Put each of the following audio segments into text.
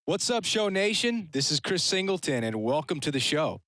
What's up, Show Nation? This is Chris Singleton, and welcome to the show.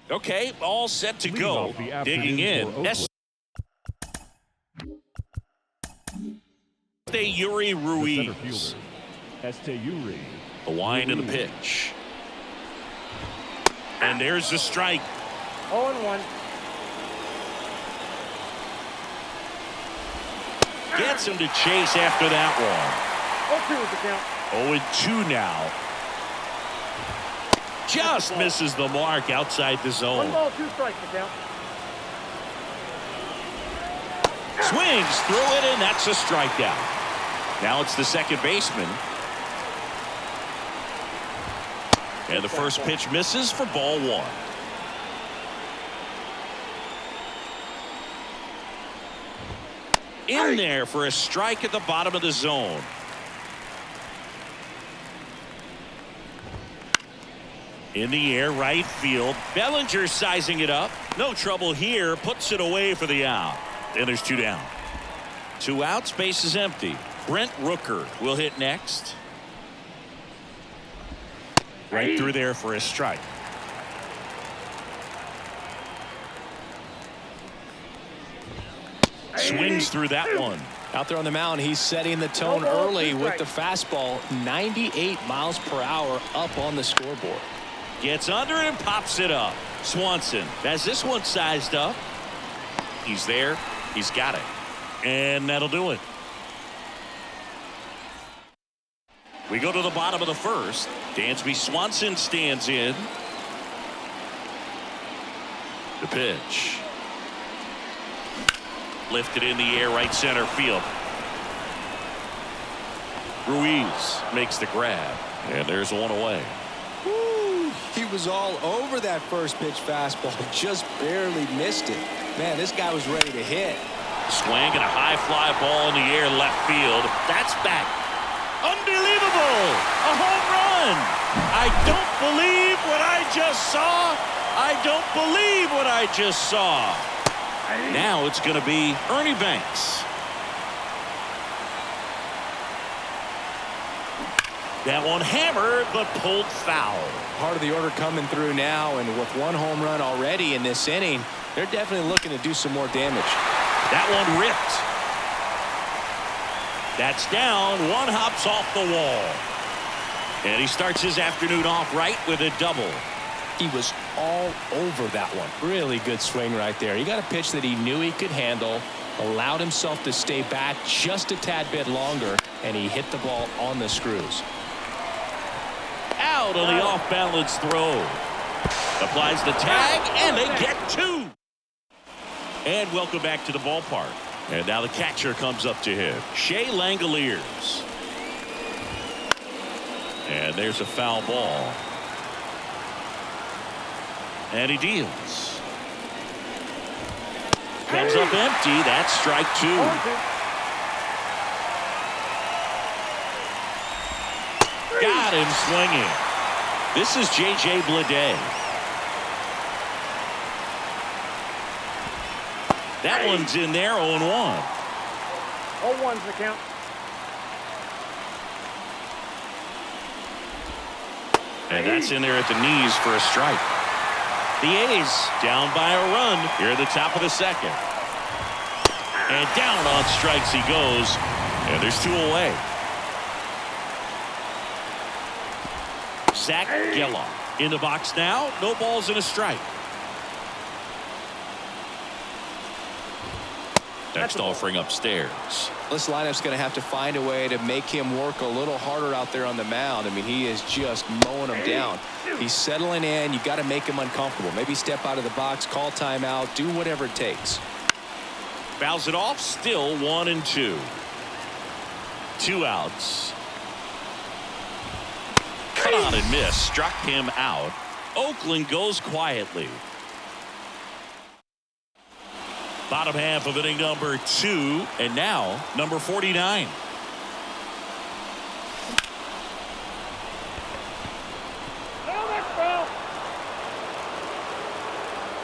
Okay, all set to go. Digging in. Yuri Ruiz. Yuri. The wind of the pitch. And there's the strike. 0-1. Gets him to chase after that one. 0-2 is the count. 0-2 now. Just misses the mark outside the zone. 1 ball, 2 strikes the count. Swings through it, and that's a strikeout. Now it's the second baseman. And the first pitch misses for ball 1. In there for a strike at the bottom of the zone. In the air, right field. Bellinger sizing it up. No trouble here. Puts it away for the out. And there's 2 down. 2 outs. Base is empty. Brent Rooker will hit next. Right through there for a strike. Swings through that one. Out there on the mound, he's setting the tone early with the fastball. 98 miles per hour up on the scoreboard. Gets under it and pops it up. Swanson has this one sized up. He's there. He's got it. And that'll do it. We go to the bottom of the first. Dansby Swanson stands in. The pitch. Lifted in the air, right center field. Ruiz makes the grab. And there's one away. Woo, he was all over that first pitch fastball. Just barely missed it. Man, this guy was ready to hit. Swing and a high fly ball in the air, left field. That's back. Unbelievable! A home run! I don't believe what I just saw. I don't believe what I just saw. Now it's going to be Ernie Banks. That one hammered but pulled foul. Part of the order coming through now, and with 1 home run already in this inning, they're definitely looking to do some more damage. That one ripped. That's down. 1 hops off the wall. And he starts his afternoon off right with a double. He was all over that one. Really good swing right there. He got a pitch that he knew he could handle, allowed himself to stay back just a tad bit longer, and he hit the ball on the screws. Out on the off-balance throw. Applies the tag, and they get 2. And welcome back to the ballpark. And now the catcher comes up to him. Shea Langoliers. And there's a foul ball. And he deals. Comes up empty. That's strike 2. Got him swinging. This is J.J. Bleday. That one's in there, 0-1. 0-1's the count. And that's in there at the knees for a strike. The A's down by a run here at the top of the second. And down on strikes he goes. And there's 2 away. Zach Geloff in the box now. No balls and a strike. Next offering upstairs. This lineup's going to have to find a way to make him work a little harder out there on the mound. I mean, he is just mowing them down. He's settling in. You got to make him uncomfortable. Maybe step out of the box, call timeout, do whatever it takes. Fouls it off. Still 1-2. 2 outs. Cut on and miss. Struck him out. Oakland goes quietly. Bottom half of inning number 2, and now number 49.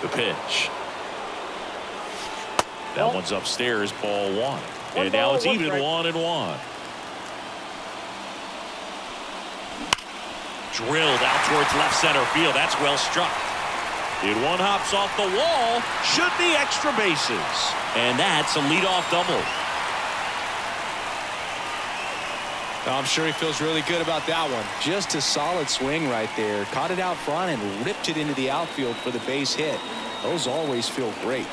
The pitch. That one's upstairs, ball 1. And now it's even 1-1. Drilled out towards left center field. That's well struck. It 1 hops off the wall. Should be extra bases. And that's a leadoff double. I'm sure he feels really good about that one. Just a solid swing right there. Caught it out front and ripped it into the outfield for the base hit. Those always feel great.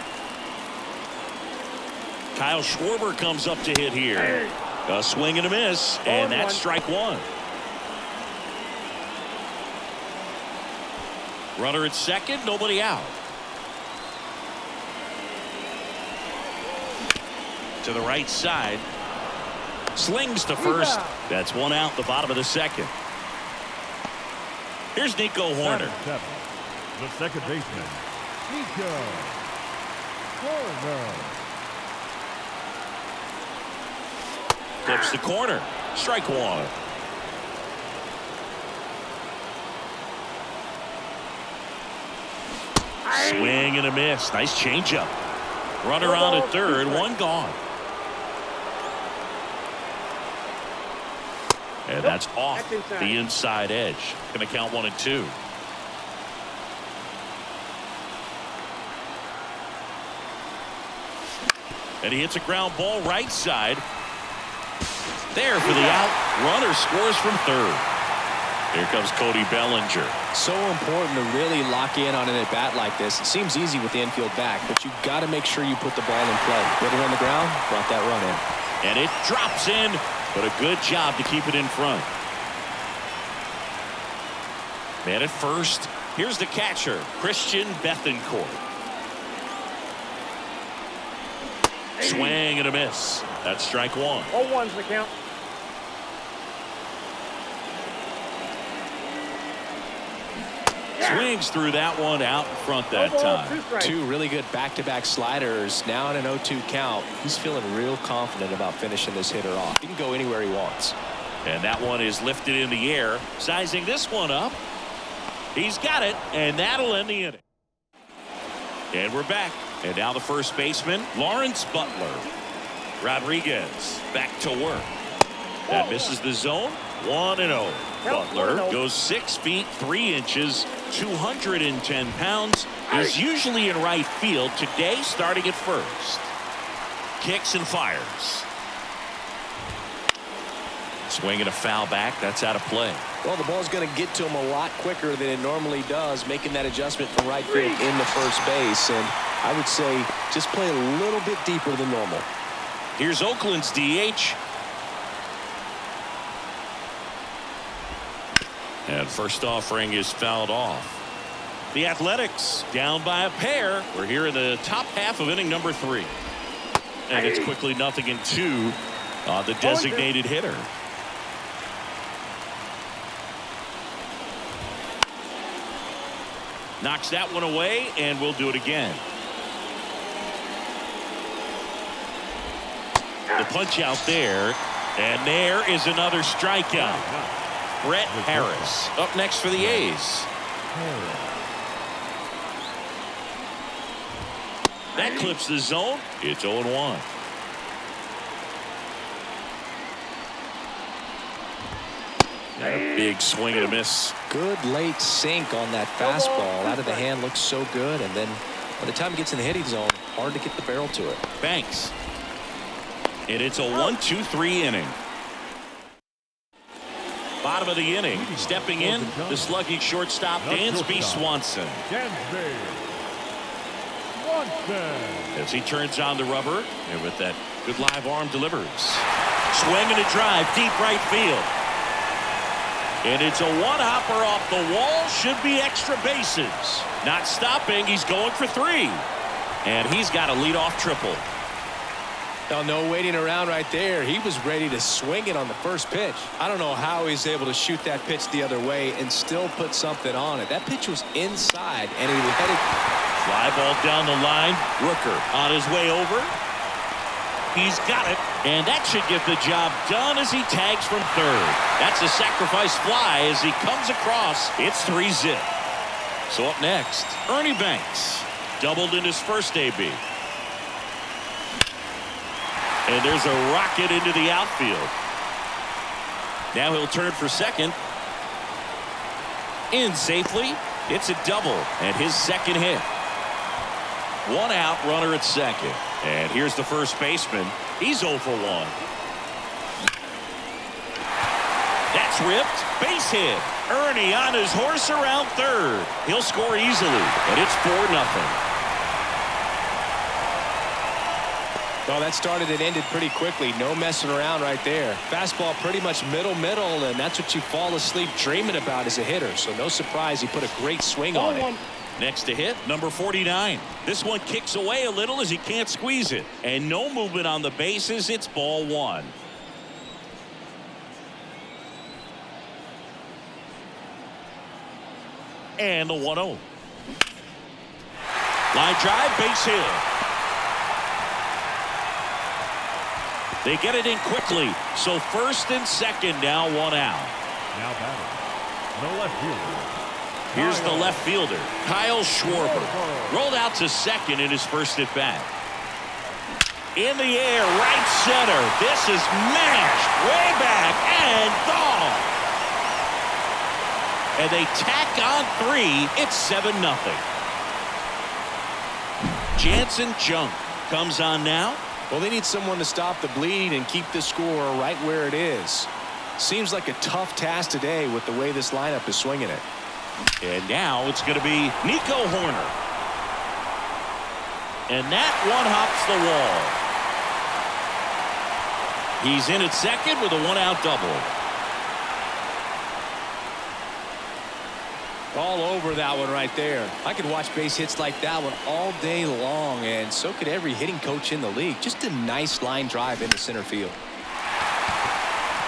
Kyle Schwarber comes up to hit here. A swing and a miss. And that's strike 1. Runner at second, nobody out. To the right side. Slings to first. That's 1 out, the bottom of the second. Here's Nico Hoerner. The second baseman, Nico Hoerner. Clips the corner. Strike 1. Swing and a miss. Nice changeup. Runner on at third, one gone. And that's off the inside edge. Going to count 1-2. And he hits a ground ball right side. There for the out. Runner scores from third. Here comes Cody Bellinger. So important to really lock in on an at-bat like this. It seems easy with the infield back, but you've got to make sure you put the ball in play. Put it on the ground, brought that run in. And it drops in, but a good job to keep it in front. Man at first. Here's the catcher, Christian Bethancourt. Swing and a miss. That's strike one. 0-1's the count. Swings through that one out in front that time. Two really good back-to-back sliders. Now in an 0-2 count. He's feeling real confident about finishing this hitter off. He can go anywhere he wants. And that one is lifted in the air. Sizing this one up. He's got it, and that'll end the inning. And we're back. And now the first baseman, Lawrence Butler. Rodriguez back to work. That misses the zone. 1-0. Butler goes 6 feet 3 inches, 210 pounds. Is usually in right field. Today starting at first. Kicks and fires. Swinging a foul back. That's out of play. Well, the ball's going to get to him a lot quicker than it normally does, making that adjustment from right field in the first base. And I would say just play a little bit deeper than normal. Here's Oakland's DH. And first offering is fouled off. The Athletics down by a pair. We're here in the top half of inning number 3. And it's quickly 0-2 on the designated hitter. Knocks that one away, and we'll do it again. The punch out there, and there is another strikeout. Brett Harris up next for the A's. That clips the zone. It's 0-1. And a big swing and a miss. Good late sink on that fastball. Out of the hand, looks so good. And then by the time it gets in the hitting zone, hard to get the barrel to it. Banks. And it's a 1-2-3 inning. Bottom of the inning. Stepping in, the sluggish shortstop, Dansby Swanson. As he turns on the rubber, and with that good live arm delivers. Swing and a drive, deep right field. And it's a one-hopper off the wall. Should be extra bases. Not stopping. He's going for 3. And he's got a leadoff triple. Oh, no waiting around right there. He was ready to swing it on the first pitch. I don't know how he's able to shoot that pitch the other way and still put something on it. That pitch was inside, and he let it. Fly ball down the line. Rooker on his way over. He's got it, and that should get the job done as he tags from third. That's a sacrifice fly as he comes across. It's 3-zip. So up next, Ernie Banks. Doubled in his first AB. And there's a rocket into the outfield. Now he'll turn for second. In safely. It's a double, and his second hit. 1 out, runner at second. And here's the first baseman. He's 0 for 1. That's ripped. Base hit. Ernie on his horse around third. He'll score easily, and it's 4-0. Well, that started and ended pretty quickly. No messing around right there. Fastball pretty much middle, and that's what you fall asleep dreaming about as a hitter. So no surprise he put a great swing on it. Next to hit, number 49. This one kicks away a little as he can't squeeze it. And no movement on the bases. It's ball 1. And the 1-0. Line drive, base hit. They get it in quickly. So first and second now, 1 out. Now batting. The left fielder, Here's the left fielder, Kyle Schwarber. Rolled out to second in his first at bat. In the air, right center. This is mashed way back and gone. And they tack on 3. It's 7-0. Jansen Junk comes on now. Well, they need someone to stop the bleed and keep the score right where it is. Seems like a tough task today with the way this lineup is swinging it. And now it's going to be Nico Horner. And that one hops the wall. He's in at second with a 1-out double. All over that one right there. I could watch base hits like that one all day long, and so could every hitting coach in the league. Just a nice line drive into center field.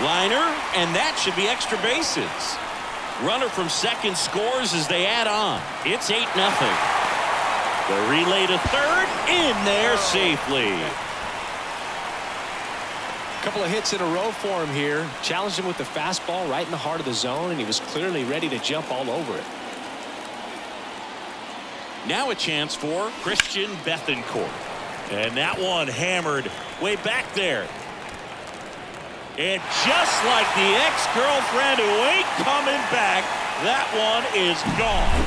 Liner, and that should be extra bases. Runner from second scores as they add on. It's 8-0. The relay to third, in there safely. Couple of hits in a row for him here. Challenged him with the fastball right in the heart of the zone, and he was clearly ready to jump all over it. Now a chance for Christian Bethancourt. And that one hammered way back there. And just like the ex-girlfriend who ain't coming back, that one is gone.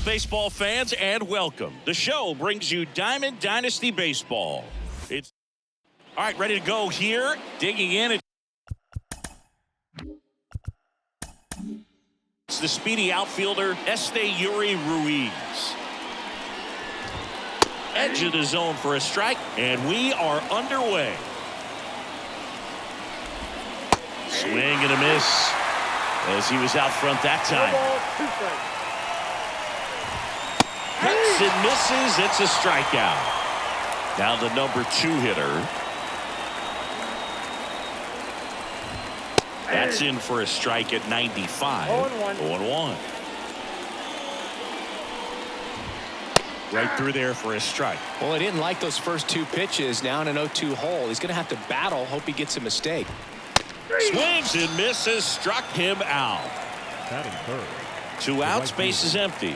baseball fans, and welcome. The show brings you Diamond Dynasty Baseball. It's all right, ready to go here. Digging in. It's the speedy outfielder, Yuri Ruiz. Edge of the zone for a strike, and we are underway. Swing and a miss as he was out front that time. Cuts and misses. It's a strikeout. Now the number 2 hitter. That's in for a strike at 95. 0-1. Right through there for a strike. Well, he didn't like those first 2 pitches. Now in an 0-2 hole. He's going to have to battle. Hope he gets a mistake. Swings and misses. Struck him out. Batting third. 2 outs. Base is empty.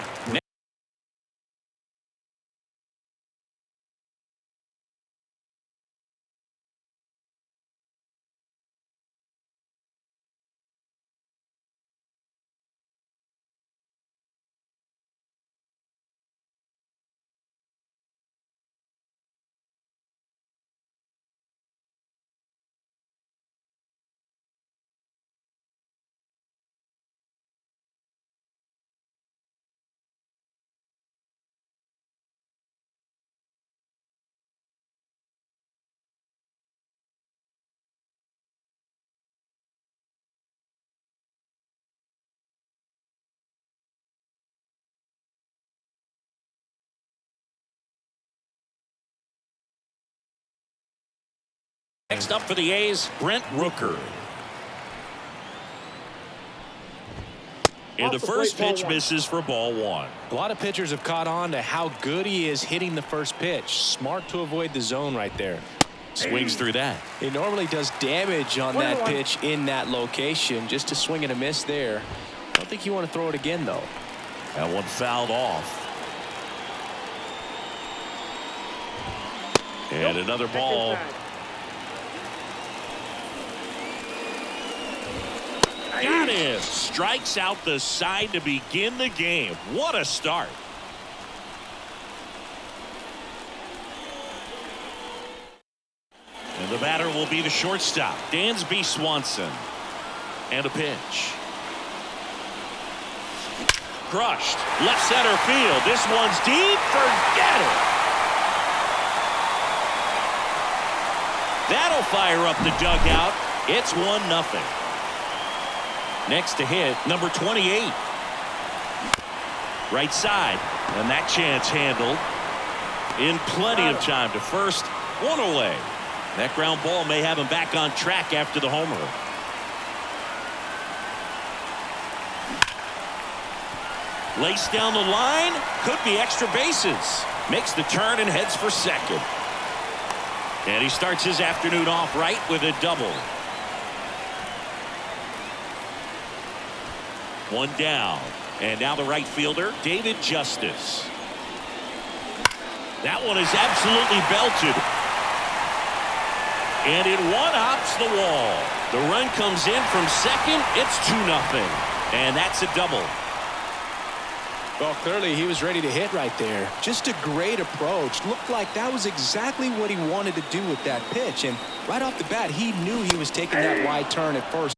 Next up for the A's, Brent Rooker. And the first pitch misses for ball 1. A lot of pitchers have caught on to how good he is hitting the first pitch. Smart to avoid the zone right there. Swings through that. He normally does damage on that pitch in that location. Just a swing and a miss there. I don't think you want to throw it again, though. That one fouled off. And another ball. Got him. Strikes out the side to begin the game. What a start. And the batter will be the shortstop, Dansby Swanson. And a pitch. Crushed. Left center field. This one's deep. Forget it. That'll fire up the dugout. It's 1-0. Next to hit, number 28. Right side. And that chance handled in plenty of time to first. 1 away. That ground ball may have him back on track after the homer. Laced down the line. Could be extra bases. Makes the turn and heads for second. And he starts his afternoon off right with a double. 1 down. And now the right fielder, David Justice. That one is absolutely belted. And it one-hops the wall. The run comes in from second. It's 2-0. And that's a double. Well, clearly he was ready to hit right there. Just a great approach. Looked like that was exactly what he wanted to do with that pitch. And right off the bat, he knew he was taking that wide turn at first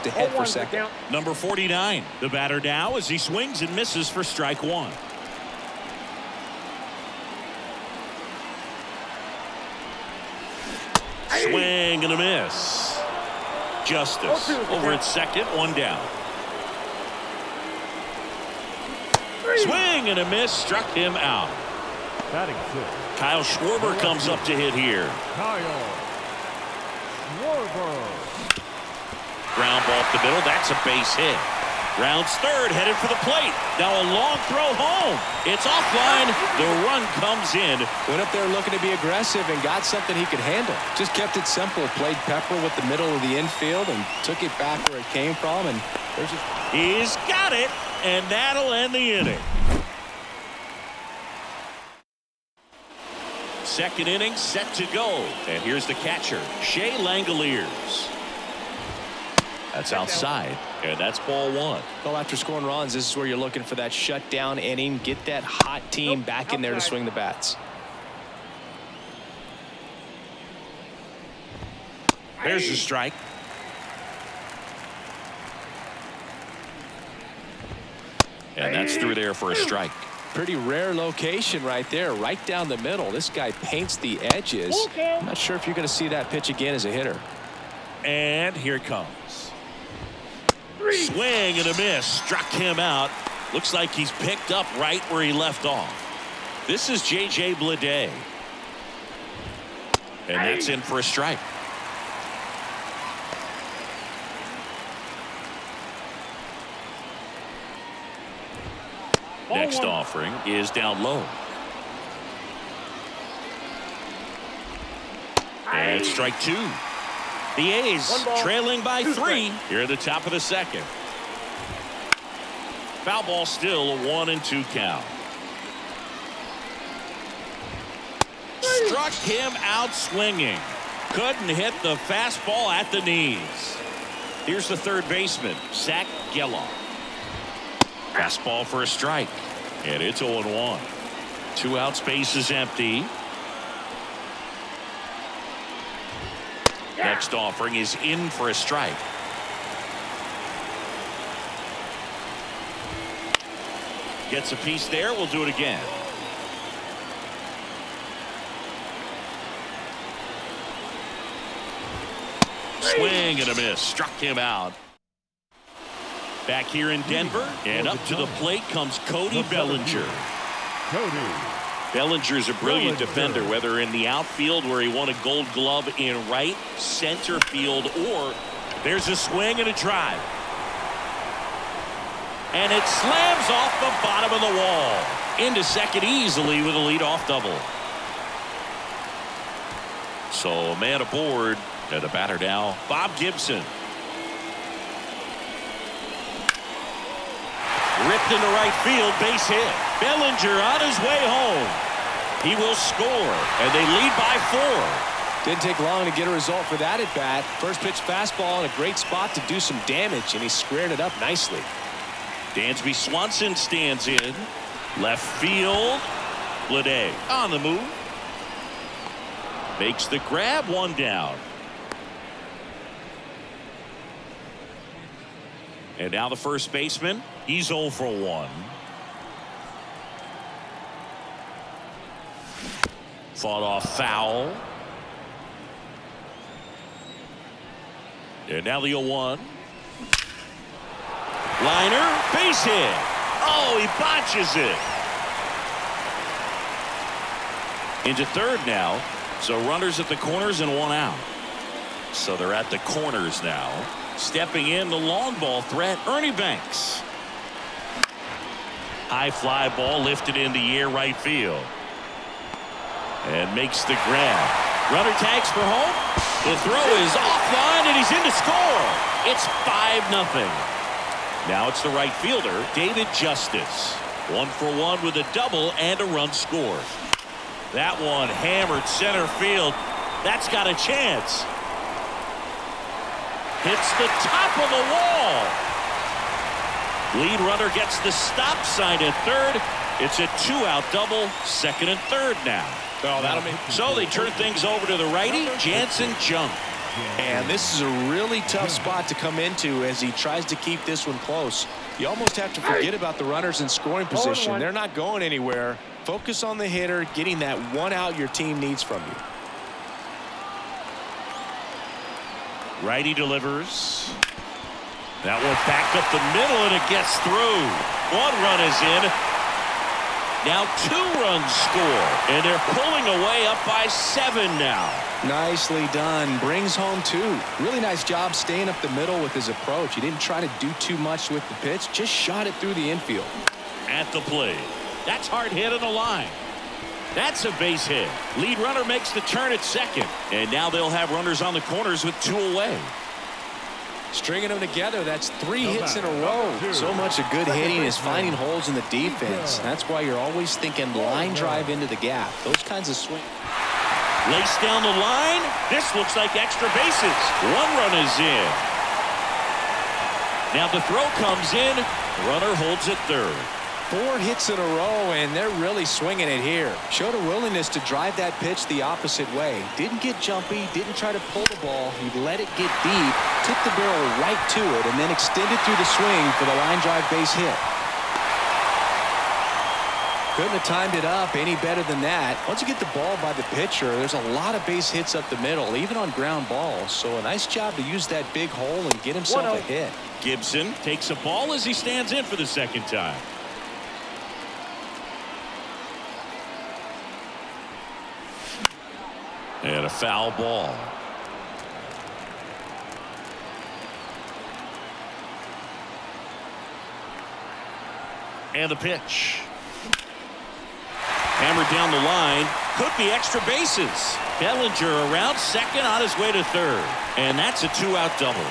to head for second. Number 49, the batter now as he swings and misses for strike 1. Swing and a miss. Justice over at second, 1 down. Swing and a miss, struck him out. Batting 6. Kyle Schwarber comes up to hit here. Kyle Schwarber. Ground ball up the middle. That's a base hit. Rounds third, headed for the plate. Now a long throw home. It's offline. The run comes in. Went up there looking to be aggressive and got something he could handle. Just kept it simple. Played pepper with the middle of the infield and took it back where it came from. And there's just... He's got it, and that'll end the inning. Second inning set to go. And here's the catcher, Shea Langoliers. That's outside, and that's ball one. Well, after scoring runs, this is where you're looking for that shutdown inning. Get that hot team back in there to swing the bats. There's the strike. And that's through there for a strike. Pretty rare location right there, right down the middle. This guy paints the edges. I'm not sure if you're going to see that pitch again as a hitter. And here it comes. Swing and a miss. Struck him out. Looks like he's picked up right where he left off. This is J.J. Bleday. And that's in for a strike. Next offering is down low. And strike two. The A's trailing by 3 here at the top of the second. Foul ball, still a 1-2 count. Struck him out swinging. Couldn't hit the fastball at the knees. Here's the third baseman, Zach Geloff. Fastball for a strike. And it's 0-1. 2 outs, base is empty. Next offering is in for a strike. Gets a piece there. We'll do it again. Swing and a miss. Struck him out. Back here in Denver, and up to the plate comes Cody Bellinger. Bellinger's a brilliant defender, whether in the outfield where he won a Gold Glove in right, center field, or there's a swing and a drive. And it slams off the bottom of the wall. Into second easily with a leadoff double. So a man aboard, and the batter now, Bob Gibson. Ripped into right field, base hit. Bellinger on his way home. He will score, and they lead by 4. Didn't take long to get a result for that at bat. First pitch fastball in a great spot to do some damage, and he squared it up nicely. Dansby Swanson stands in. Left field. Bleday on the move. Makes the grab, 1 down. And now the first baseman. He's 0 for 1. Fought off foul. And now the 0-1. Liner, base hit. Oh, he botches it. Into third now. So runners at the corners and 1 out. So they're at the corners now. Stepping in the long ball threat, Ernie Banks. High fly ball lifted in the air right field. And makes the grab. Runner tags for home. The throw is offline and he's in to score. It's 5-0. Now it's the right fielder, David Justice. 1 for 1 with a double and a run scored. That one hammered center field. That's got a chance. Hits the top of the wall. Lead runner gets the stop sign at third. It's a 2-out double, second and third now. Oh, that'll make so they turn things over to the righty, Jansen Junk. And this is a really tough spot to come into as he tries to keep this one close. You almost have to forget about the runners in scoring position. They're not going anywhere. Focus on the hitter, getting that 1 out your team needs from you. Righty delivers. That one back up the middle and it gets through. 1 run is in. Now 2 runs score, and they're pulling away up by 7 now. Nicely done. Brings home 2. Really nice job staying up the middle with his approach. He didn't try to do too much with the pitch, just shot it through the infield. At the plate. That's hard hit on the line. That's a base hit. Lead runner makes the turn at second, and now they'll have runners on the corners with 2 away. Stringing them together, that's 3 hits in a row. So much of good hitting is finding holes in the defense. That's why you're always thinking line drive into the gap. Those kinds of swings. Lace down the line. This looks like extra bases. 1 run is in. Now the throw comes in. Runner holds it third. 4 hits in a row, and they're really swinging it here. Showed a willingness to drive that pitch the opposite way. Didn't get jumpy, didn't try to pull the ball. He let it get deep, took the barrel right to it, and then extended through the swing for the line drive base hit. Couldn't have timed it up any better than that. Once you get the ball by the pitcher, there's a lot of base hits up the middle, even on ground balls. So a nice job to use that big hole and get himself a hit. Gibson takes a ball as he stands in for the second time. And a foul ball. And the pitch. Hammered down the line. Could be extra bases. Bellinger around second on his way to third. And that's a 2-out double.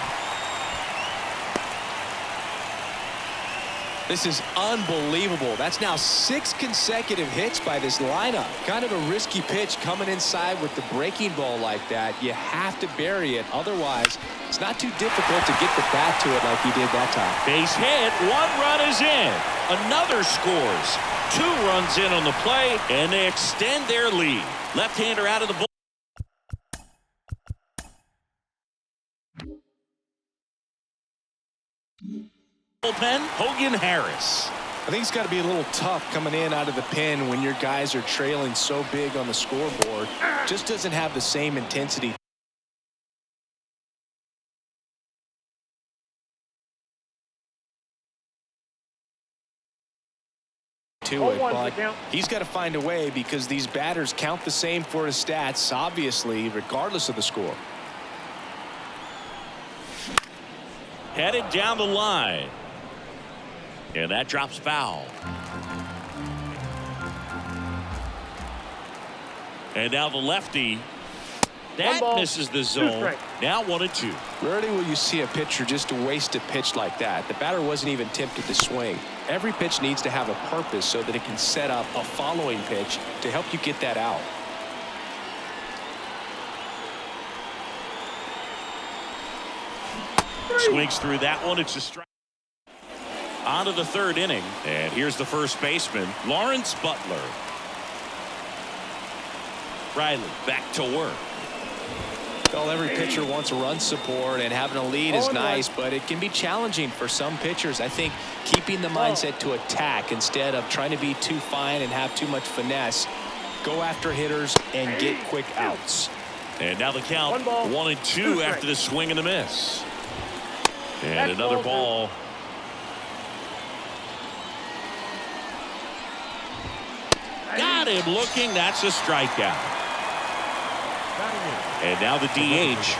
This is unbelievable. That's now 6 consecutive hits by this lineup. Kind of a risky pitch coming inside with the breaking ball like that. You have to bury it. Otherwise, it's not too difficult to get the bat to it like he did that time. Base hit. 1 run is in. Another scores. 2 runs in on the play, and they extend their lead. Left-hander out of the bullpen. Hogan Harris. I think it's got to be a little tough coming in out of the pen when your guys are trailing so big on the scoreboard. Just doesn't have the same intensity. To it, but he's got to find a way because these batters count the same for his stats, obviously, regardless of the score. Headed down the line. And that drops foul. And now the lefty. That misses the zone. Now 1-2. Rarely will you see a pitcher just waste a pitch like that. The batter wasn't even tempted to swing. Every pitch needs to have a purpose so that it can set up a following pitch to help you get that out. Swings through that one. It's a strike. On to the third inning. And here's the first baseman, Lawrence Butler. Riley back to work. Well, every pitcher wants run support, and having a lead is nice, but it can be challenging for some pitchers. I think keeping the mindset to attack instead of trying to be too fine and have too much finesse. Go after hitters and get quick outs. And now the count 1-2 after the swing and the miss. And another ball. Got him looking. That's a strikeout. And now the DH.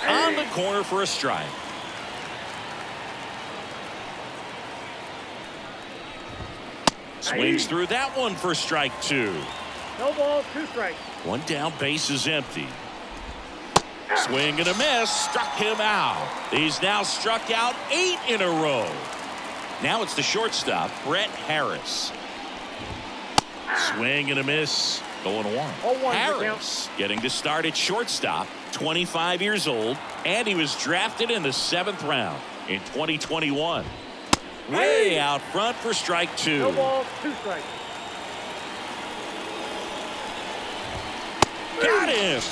On the corner for a strike. Swings through that one for strike 2. No balls, 2 strikes. 1 down, base is empty. Swing and a miss. Struck him out. He's now struck out 8 in a row. Now it's the shortstop, Brett Harris. Swing and a miss. 0-1. Harris getting to start at shortstop, 25 years old, and he was drafted in the 7th round in 2021. Way out front for strike 2. No balls, 2 strikes. Got him.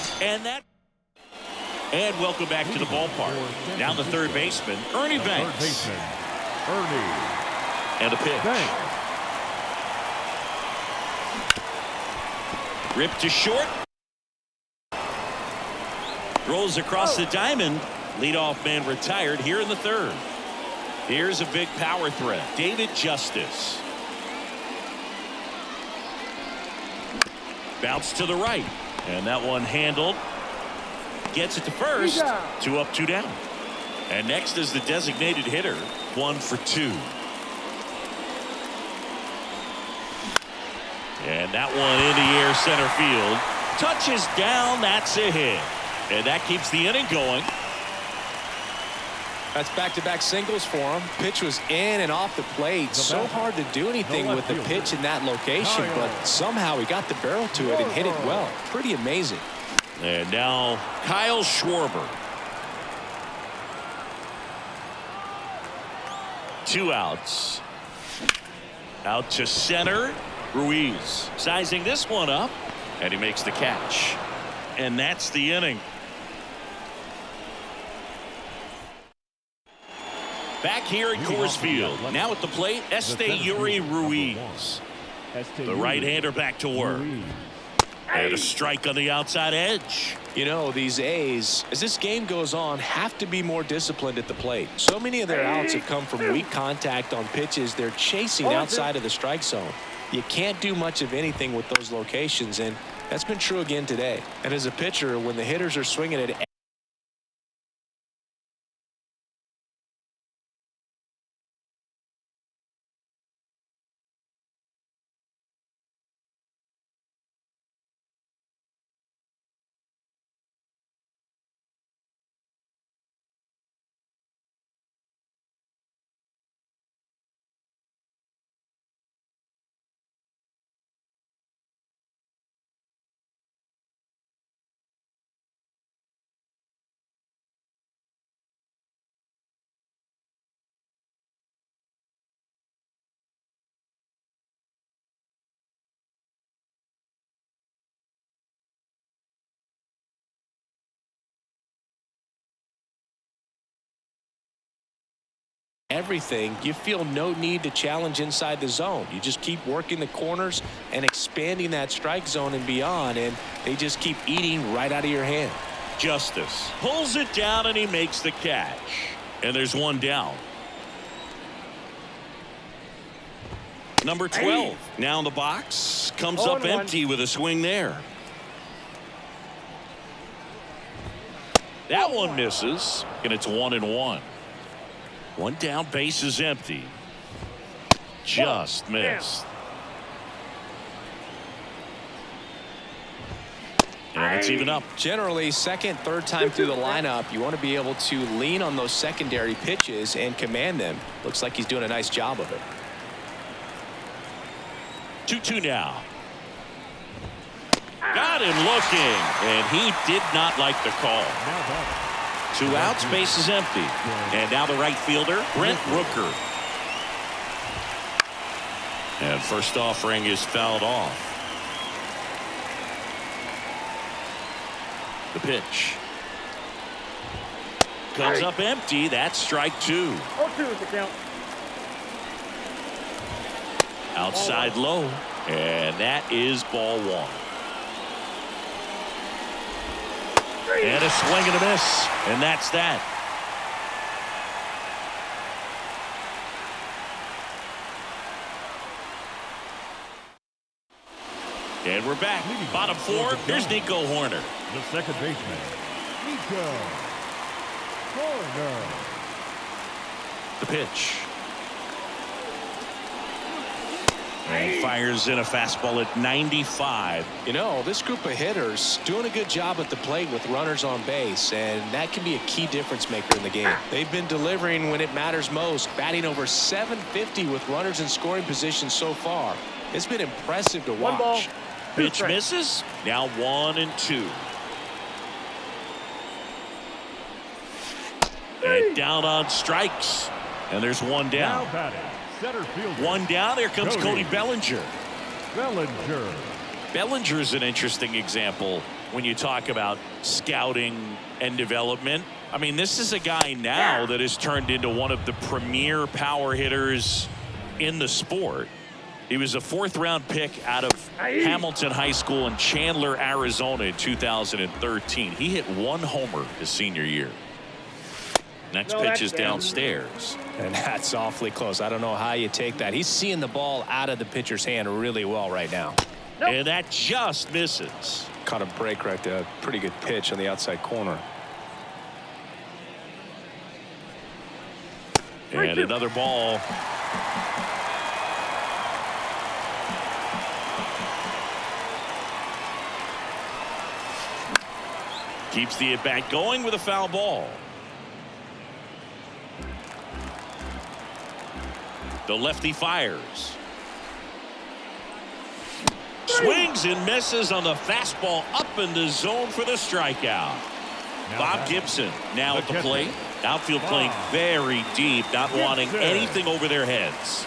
And welcome back to the ballpark. Now the third baseman, Ernie Banks. And a pitch. Ripped to short. Rolls across the diamond. Leadoff man retired here in the third. Here's a big power threat. David Justice. Bounce to the right. And that one handled. Gets it to first. 2 up, 2 down. And next is the designated hitter. 1 for 2. And that one in the air center field. Touches down. That's a hit. And that keeps the inning going. That's back-to-back singles for him. Pitch was in and off the plate. So hard to do anything with the pitch in that location, but somehow he got the barrel to it and hit it well. Pretty amazing. And now Kyle Schwarber. 2 outs. Out to center. Ruiz sizing this one up, and he makes the catch. And that's the inning. Back here at Coors Field. Now at the plate, Yuri Ruiz. The right-hander back to work. And a strike on the outside edge. You know, these A's, as this game goes on, have to be more disciplined at the plate. So many of their outs have come from weak contact on pitches they're chasing outside of the strike zone. You can't do much of anything with those locations, and that's been true again today. And as a pitcher, when the hitters are swinging at everything, you feel no need to challenge inside the zone. You just keep working the corners and expanding that strike zone and beyond, and they just keep eating right out of your hand. Justice pulls it down, and he makes the catch. And there's one down. Number 12 now in the box, comes up empty with a swing there. That one misses, and it's 1-1. One down, base is empty. Just missed. And it's even up. Generally, second, third time through the lineup, you want to be able to lean on those secondary pitches and command them. Looks like he's doing a nice job of it. 2-2 now. Got him looking, and he did not like the call. 2 outs, base is empty. And now the right fielder, Brent Rooker. And first offering is fouled off. The pitch. Comes up empty. That's strike 2. 0-2 is the count. Outside low. And that is ball 1. And a swing and a miss. And that's that. And we're back. Bottom 4. Here's Nico Horner. The second baseman, Nico Horner. The pitch. And fires in a fastball at 95. You know, this group of hitters doing a good job at the plate with runners on base, and that can be a key difference maker in the game. They've been delivering when it matters most, batting over .750 with runners in scoring position so far. It's been impressive to watch. 1 ball, 2 Pitch strikes. misses. Now 1-2. And down on strikes. And there's one down. Now batting, center fielder. One down. Here comes Cody Bellinger. Bellinger. Bellinger is an interesting example when you talk about scouting and development. I mean, this is a guy now that has turned into one of the premier power hitters in the sport. He was a 4th-round pick out of Hamilton High School in Chandler, Arizona in 2013. He hit 1 homer his senior year. Next pitch is downstairs. And that's awfully close. I don't know how you take that. He's seeing the ball out of the pitcher's hand really well right now. And that just misses. Caught a break right there. Pretty good pitch on the outside corner. And another ball. Keeps the at-bat going with a foul ball. The lefty fires. Swings and misses on the fastball up in the zone for the strikeout. Bob Gibson now at the plate. Outfield playing very deep, not wanting anything over their heads.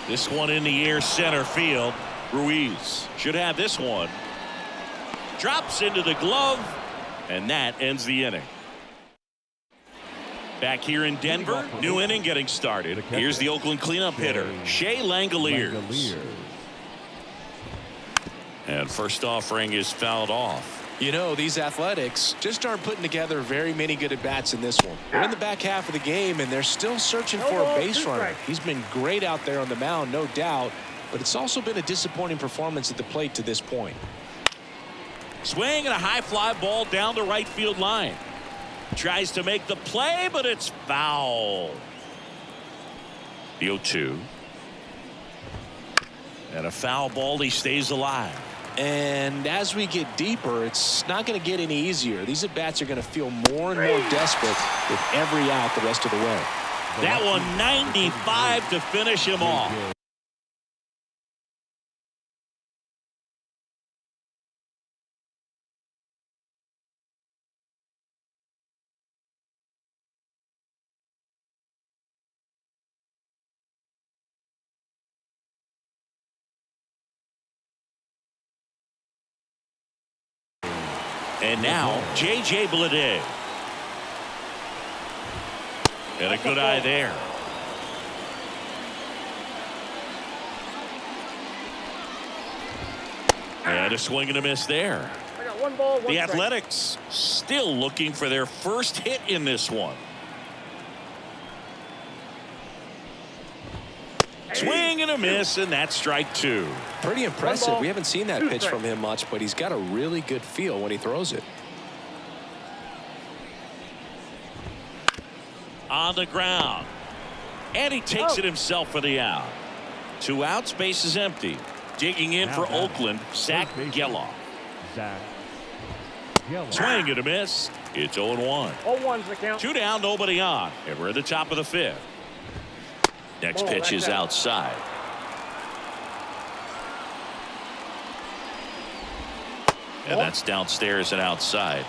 This one in the air, center field. Ruiz should have this one. Drops into the glove, and that ends the inning. Back here in Denver, new inning getting started. Here's the Oakland cleanup hitter, Shea Langoliers. And first offering is fouled off. You know, these Athletics just aren't putting together very many good at-bats in this one. They're in the back half of the game, and they're still searching for a base runner. He's been great out there on the mound, no doubt, but it's also been a disappointing performance at the plate to this point. Swing and a high fly ball down the right field line. Tries to make the play, but it's foul. The 0-2. And a foul ball, he stays alive. And as we get deeper, it's not going to get any easier. These at-bats are going to feel more and more desperate with every out the rest of the way. That one 95 to finish him off. And now, J.J. Bleday. And a good eye there. And a swing and a miss there. I got one ball, one The strike. Athletics still looking for their first hit in this one. Swing and a miss, and that's strike two. Pretty impressive. ball, We haven't seen that two pitch from strikes. him much, but he's got a really good feel when he throws it. On the ground. And he takes it himself for the out. 2 outs, base is empty. Digging in for Oakland, Zach Geloff. Zach Geloff. Swing and a miss. It's 0-1. 0-1's the count. 2 down, nobody on. And we're at the top of the 5th. Next Ball, pitch that's is out. outside. And that's downstairs and outside.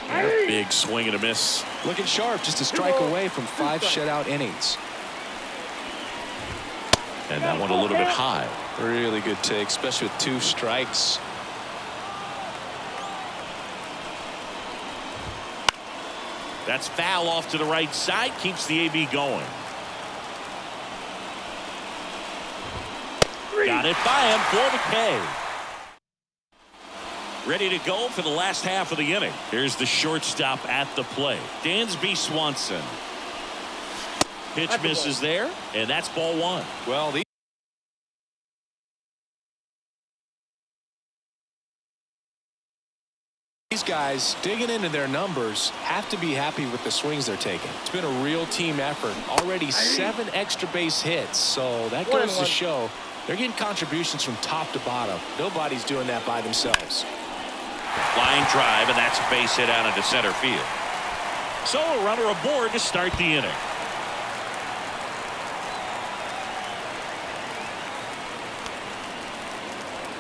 And a big swing and a miss. Looking sharp, just a strike away from 5 shutout innings. And that one a little bit high. Really good take, especially with 2 strikes. That's foul off to the right side. Keeps the AB going. Got it by him for the K. Ready to go for the last half of the inning. Here's the shortstop at the plate, Dansby Swanson. Pitch That's a misses there, and that's ball 1. Well, these guys digging into their numbers have to be happy with the swings they're taking. It's been a real team effort. Already 7 extra base hits, so that goes to show they're getting contributions from top to bottom. Nobody's doing that by themselves. Line drive, and that's a base hit out into center field. So a runner aboard to start the inning.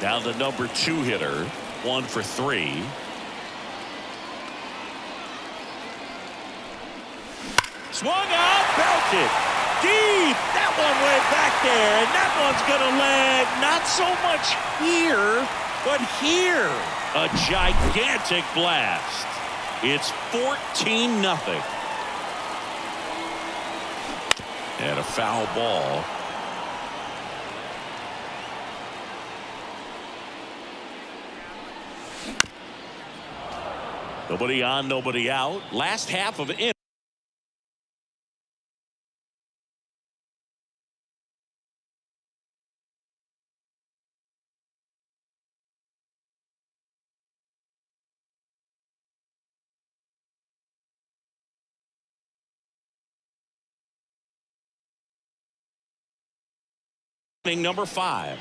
Down the number 2 hitter, 1 for 3. Swung out, belted deep. That one went back there, and that one's gonna land not so much here, but here. A gigantic blast. It's 14-0. And a foul ball. Nobody on, nobody out. Last half of it. Number 5.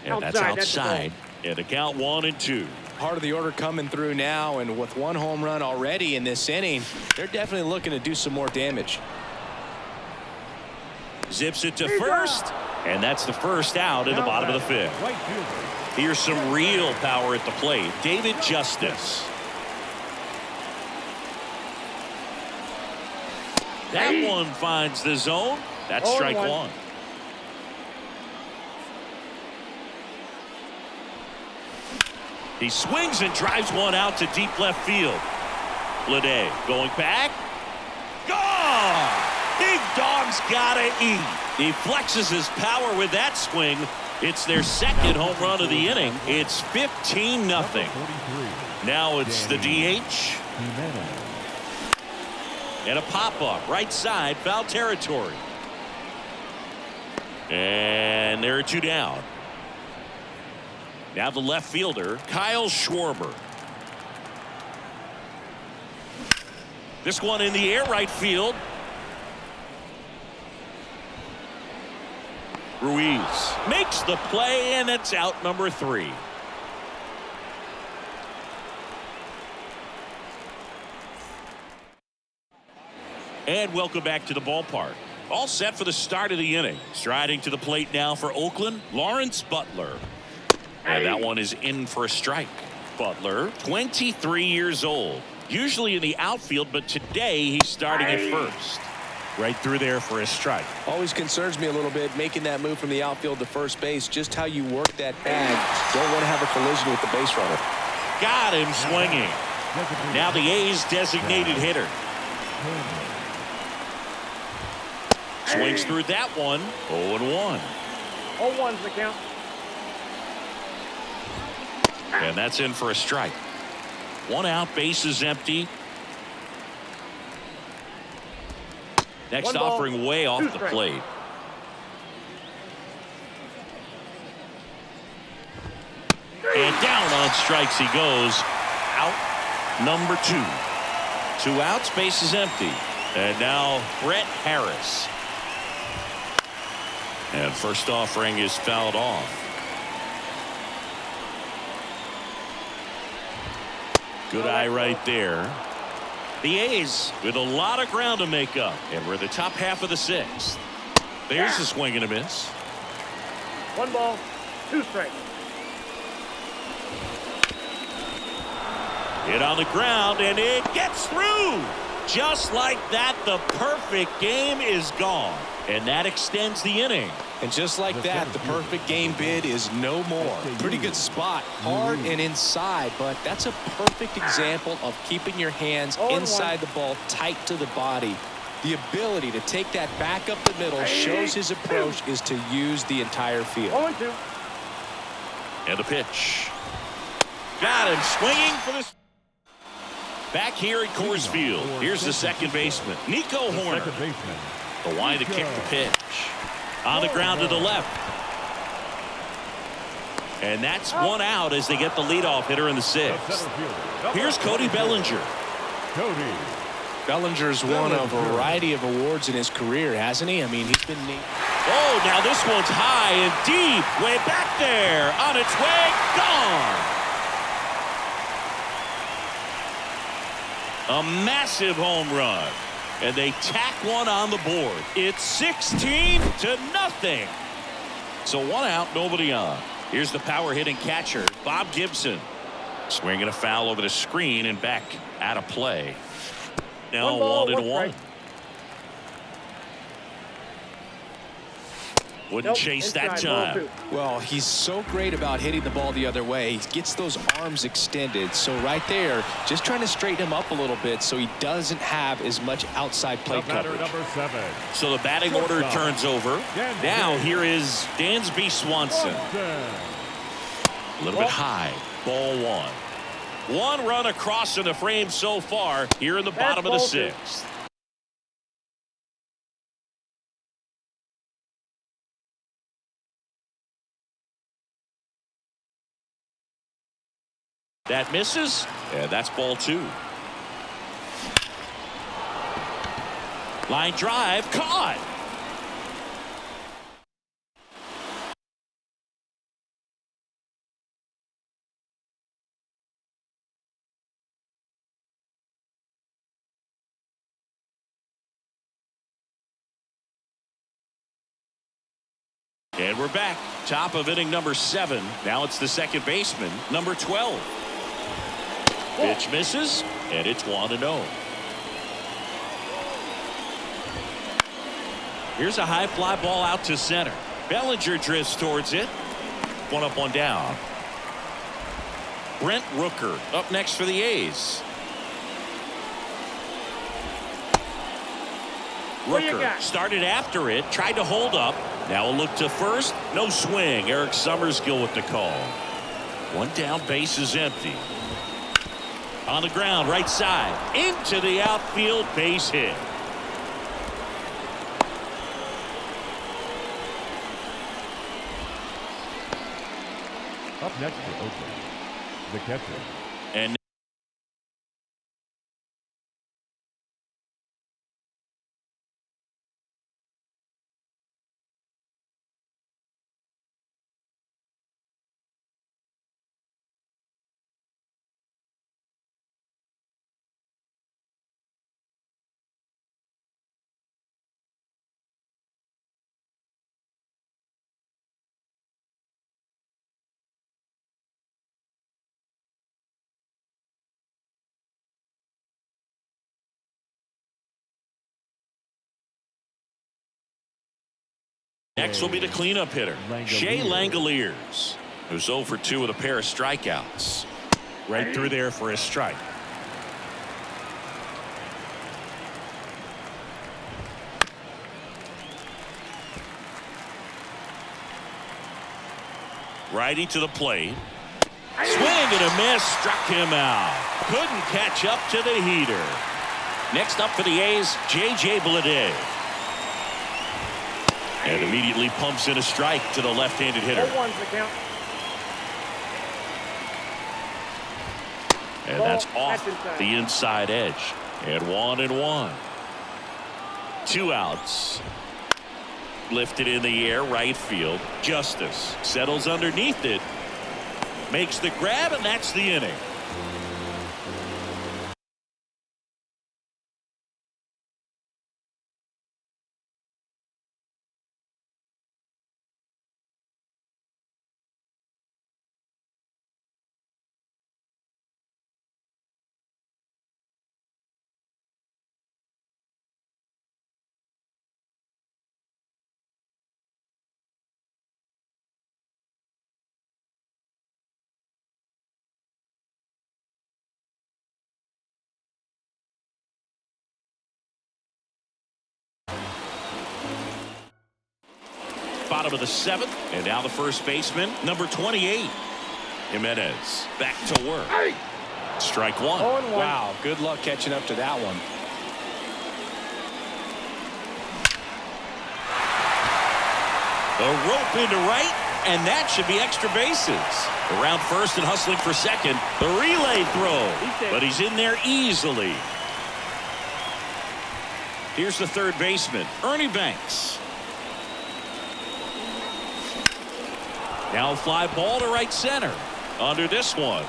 And that's outside. And the count 1-2. Part of the order coming through now, and with 1 home run already in this inning, they're definitely looking to do some more damage. Zips it to first, and that's the first out in the bottom of the 5th. Right fielder. Here's some real power at the plate. David Justice. That one finds the zone. That's strike 1. He swings and drives one out to deep left field. Bleday going back. Gone! Big dog's gotta eat. He flexes his power with that swing. It's their second home run of the inning. It's 15-0. Now it's the DH. And a pop-up right side, foul territory. And there are 2 down. Now the left fielder, Kyle Schwarber. This one in the air, right field. Ruiz makes the play, and it's out number 3. And welcome back to the ballpark. All set for the start of the inning. Striding to the plate now for Oakland, Lawrence Butler. And that one is in for a strike. Butler, 23 years old. Usually in the outfield, but today he's starting at first. Right through there for a strike. Always concerns me a little bit making that move from the outfield to first base. Just how you work that bag. Don't want to have a collision with the base runner. Got him swinging. Now the A's designated hitter. Swings through that one. 0-1. 0-1's the count. And that's in for a strike. 1 out, base is empty. Next offering way off the plate. And down on strikes he goes. Out number 2. 2 outs, base is empty. And now Brett Harris. And first offering is fouled off. Good eye right there. The A's with a lot of ground to make up. And we're in the top half of the 6th. There's a swing and a miss. 1 ball, 2 strikes. Hit on the ground, and it gets through. Just like that, the perfect game is gone. And that extends the inning. And just like that, the perfect game bid is no more. Pretty good spot, hard and inside, but that's a perfect example of keeping your hands inside the ball, tight to the body. The ability to take that back up the middle shows his approach is to use the entire field. 0-2. And a pitch. Got him swinging for this. Back here at Coors Field, here's the second baseman, Nico Horner. The line to kick the pitch. On the ground to the left. And that's 1 out as they get the leadoff hitter in the 6th. Here's Cody Bellinger. Bellinger's won a variety of awards in his career, hasn't he? I mean, he's been neat. Oh, now this one's high and deep. Way back there. On its way. Gone. A massive home run. And they tack one on the board. It's 16-0. So 1 out, nobody on. Here's the power hitting catcher, Bob Gibson. Swinging a foul over the screen and back out of play. Now 1-1. Wouldn't chase that time. Well, he's so great about hitting the ball the other way. He gets those arms extended. So right there, just trying to straighten him up a little bit so he doesn't have as much outside plate coverage. Number 7. So the batting order turns over. Now here is Dansby Swanson. A little bit high. Ball one. One run across in the frame so far here in the bottom of the sixth. That misses, and that's ball two. Line drive, caught. And we're back. Top of inning number 7. Now it's the second baseman, number 12. Pitch misses, and it's 1-0. Here's a high fly ball out to center. Bellinger drifts towards it. One up, one down. Brent Rooker up next for the A's. Rooker started after it, tried to hold up. Now a look to first. No swing. Eric Summerskill with the call. One down, base is empty. On the ground, right side. Into the outfield, base hit. Up next for Oakland, the catcher. And next will be the cleanup hitter, Shea Langoliers, who's 0 for 2 with a pair of strikeouts. Right through there for a strike. Righty to the plate. Swing and a miss, struck him out. Couldn't catch up to the heater. Next up for the A's, J.J. Bleday. And immediately pumps in a strike to the left-handed hitter. 0-1's the count. And that's off the inside edge. And 1-1. 2 outs. Lifted in the air, right field. Justice settles underneath it. Makes the grab, and that's the inning. Bottom of the 7th, and now the first baseman, number 28, Jimenez. Back to work. Strike one. 0-1. Wow, good luck catching up to that one. A rope into right, and that should be extra bases. Around first and hustling for second. The relay throw, but he's in there easily. Here's the third baseman, Ernie Banks. Now a fly ball to right center. Under this one.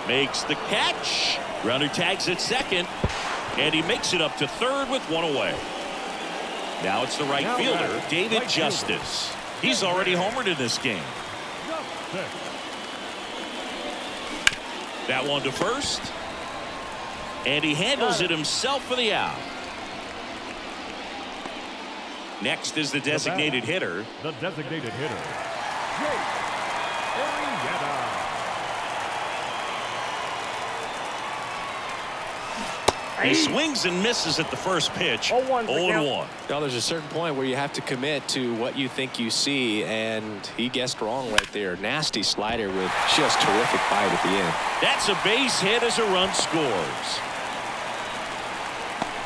Makes the catch. Runner tags at second. And he makes it up to third with one away. Now it's the right fielder, David Justice. He's already homered in this game. That one to first. And he handles it himself for the out. Next is the designated hitter. The designated hitter, Jake Arrieta. He swings and misses at the first pitch. 0-1 the 0-1. Now, there's a certain point where you have to commit to what you think you see, and he guessed wrong right there. Nasty slider with just terrific bite at the end. That's a base hit as a run scores.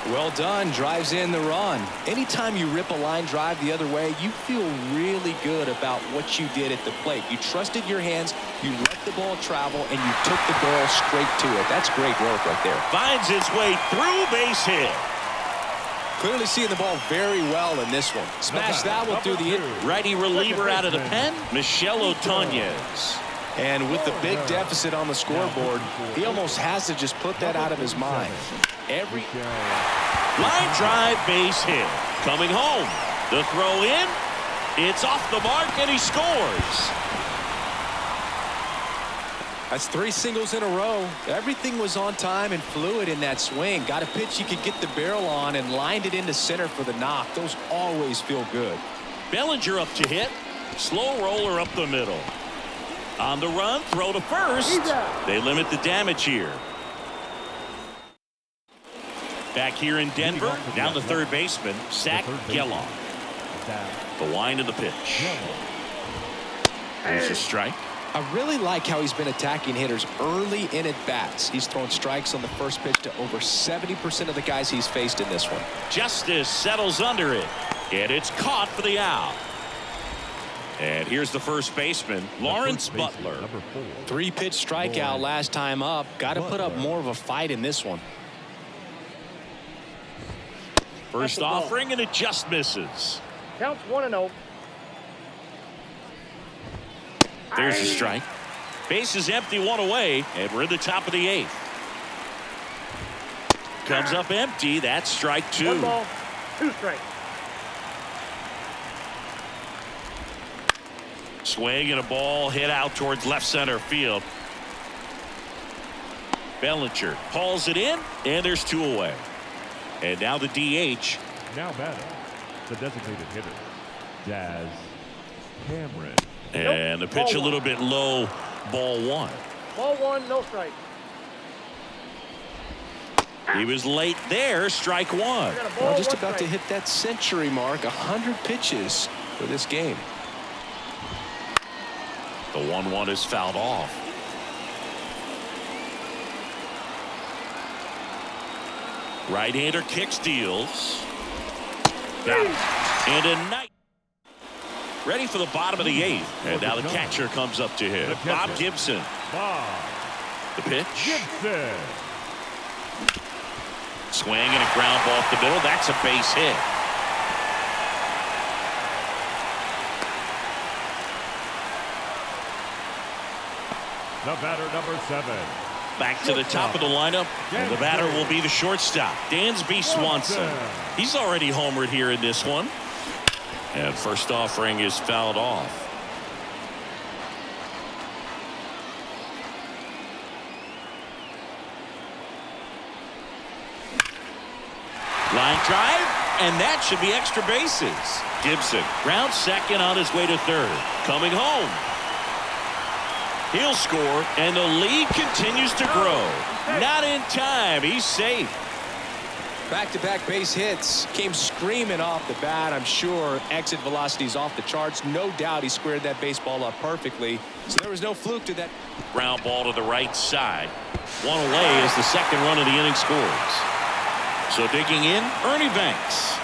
Well done, drives in the run. Anytime you rip a line drive the other way, you feel really good about what you did at the plate. You trusted your hands, you let the ball travel, and you took the ball straight to it. That's great work right there. Finds its way through, base hit. Clearly seeing the ball very well in this one. Smash that one through the in. Righty reliever out of the pen, Michel Otoñez. And with the big deficit on the scoreboard, he almost has to just put that out of his mind. Every line drive, base hit. Coming home. The throw in. It's off the mark, and he scores. That's 3 singles in a row. Everything was on time and fluid in that swing. Got a pitch you could get the barrel on and lined it into center for the knock. Those always feel good. Bellinger up to hit. Slow roller up the middle. On the run, throw to first. They limit the damage here. Back here in Denver, down the third baseman, Zach Geloff. The wind of the pitch. There's a strike. I really like how he's been attacking hitters early in at bats. He's thrown strikes on the first pitch to over 70% of the guys he's faced in this one. Justice settles under it, and it's caught for the out. And here's the first baseman, Lawrence Butler. 3-pitch strikeout last time up. Got to put up more of a fight in this one. First offering, and it just misses. Counts 1-0. There's the strike. Base is empty, 1 away, and we're in the top of the 8th. Comes up empty. That's strike 2. 1 ball, 2 strikes. Swing and a ball hit out towards left center field. Bellinger hauls it in, and there's 2 away. And now the DH. Now batting, the designated hitter, Jazz Cameron. And the pitch a little bit low, ball 1. Ball 1, no strike. He was late there, strike 1. Well, just about to hit that century mark, 100 pitches for this game. The 1-1 is fouled off. Right-hander kicks, deals. Got it. And a night. Ready for the bottom of the 8th. And now the catcher comes up to him. Bob Gibson. The pitch. Gibson. Swing and a ground ball up the middle. That's a base hit. The batter, number 7. Back to the top of the lineup. And the batter will be the shortstop, Dansby Swanson. He's already homered here in this one. And first offering is fouled off. Line drive, and that should be extra bases. Gibson rounds second on his way to third. Coming home. He'll score, and the lead continues to grow. Not in time. He's safe. Back-to-back base hits came screaming off the bat. I'm sure exit velocity's off the charts. No doubt he squared that baseball up perfectly. So there was no fluke to that. Ground ball to the right side. 1 away as the second run of the inning scores. So digging in, Ernie Banks.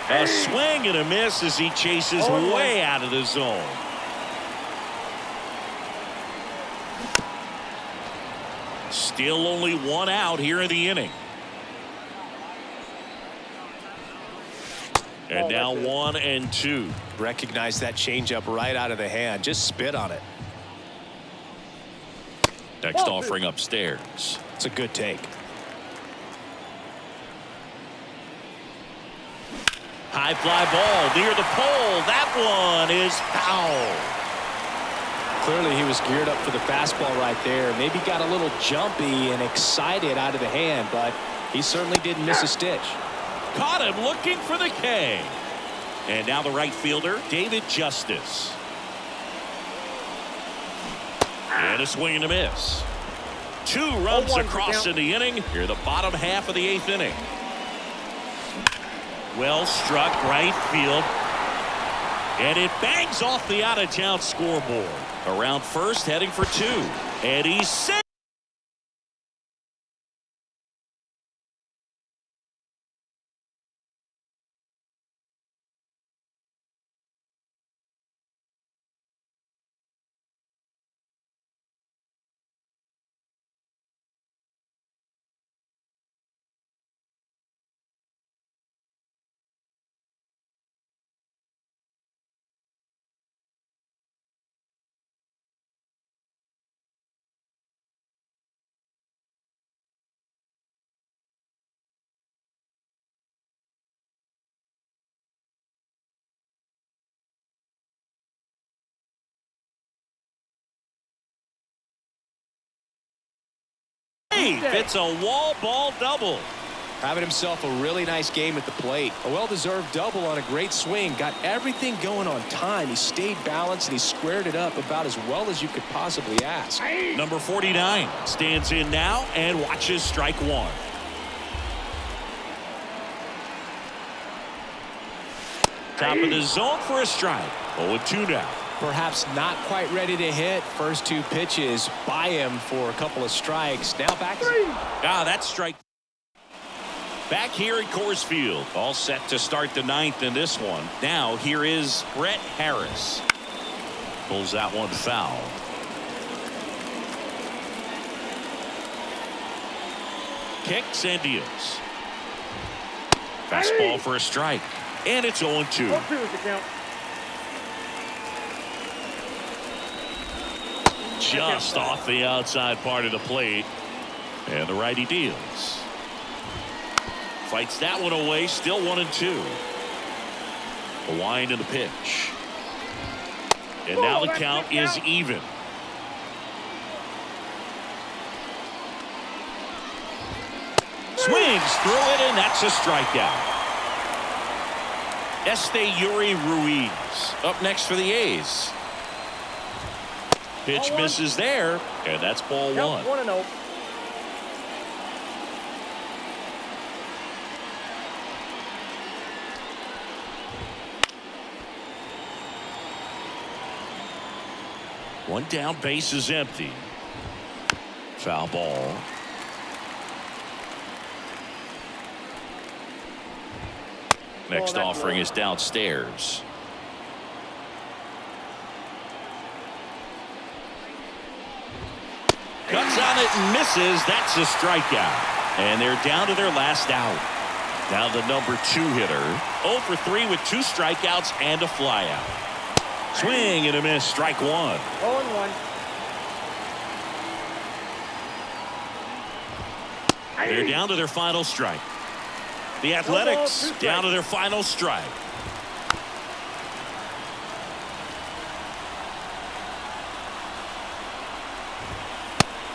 A swing and a miss as he chases way out of the zone. Still only 1 out here in the inning. And now 1 and 2. Recognize that changeup right out of the hand. Just spit on it. Next offering upstairs. It's a good take. High fly ball near the pole. That one is foul. Clearly he was geared up for the fastball right there. Maybe got a little jumpy and excited out of the hand, but he certainly didn't miss a stitch. Caught him looking for the K. And now the right fielder, David Justice. And a swing and a miss. 2 runs 0-1 across count. in the inning. Here, the bottom half of the 8th inning. Well struck right field. And it bangs off the out-of-town scoreboard. Around first, heading for 2. And he's safe. It's a wall ball double. Having himself a really nice game at the plate. A well-deserved double on a great swing. Got everything going on time. He stayed balanced and he squared it up about as well as you could possibly ask. Number 49 stands in now and watches strike 1. Top of the zone for a strike. 0-2 now. Perhaps not quite ready to hit. First 2 pitches by him for a couple of strikes. Now back. That's strike. Back here at Coors Field. All set to start the 9th in this one. Now here is Brett Harris. Pulls that one foul. Kicks and deals. Fastball for a strike. And it's 0-2. 0-2 is the count. Just off the outside part of the plate. And the righty deals. Fights that one away. Still 1-2. The wind and the pitch. And now the count is even. Swings through it, and that's a strikeout. Yuri Ruiz up next for the A's. Pitch misses there, and that's ball 1. 1-0. One down, base is empty. Foul ball. Next offering is downstairs. Cuts on it and misses. That's a strikeout. And they're down to their last out. Now the number 2 hitter. 0 for 3 with 2 strikeouts and a flyout. Swing and a miss. Strike 1. 0-1. They're down to their final strike. The Athletics down to their final strike.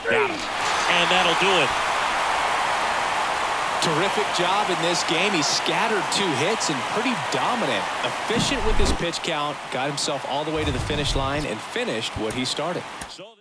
Got him. And that'll do it. Terrific job in this game. He scattered 2 hits and pretty dominant. Efficient with his pitch count. Got himself all the way to the finish line and finished what he started. So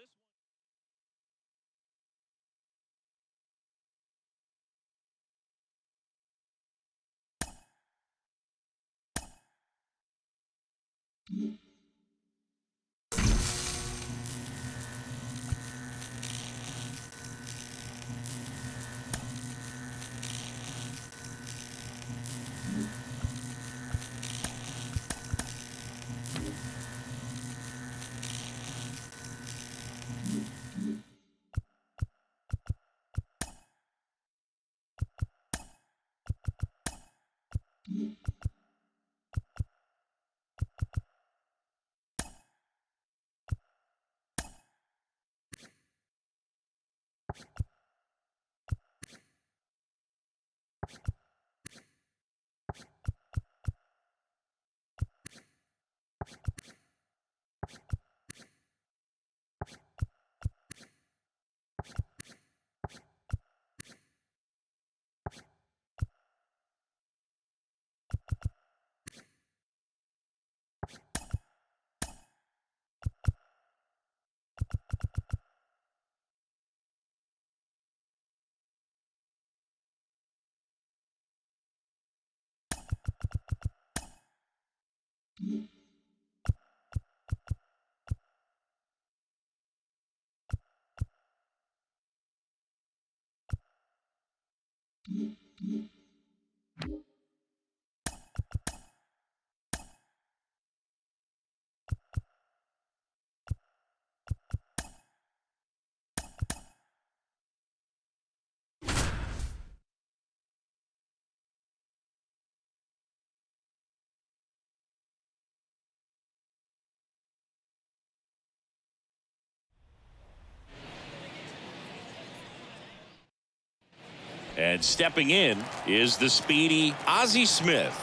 And stepping in is the speedy Ozzie Smith.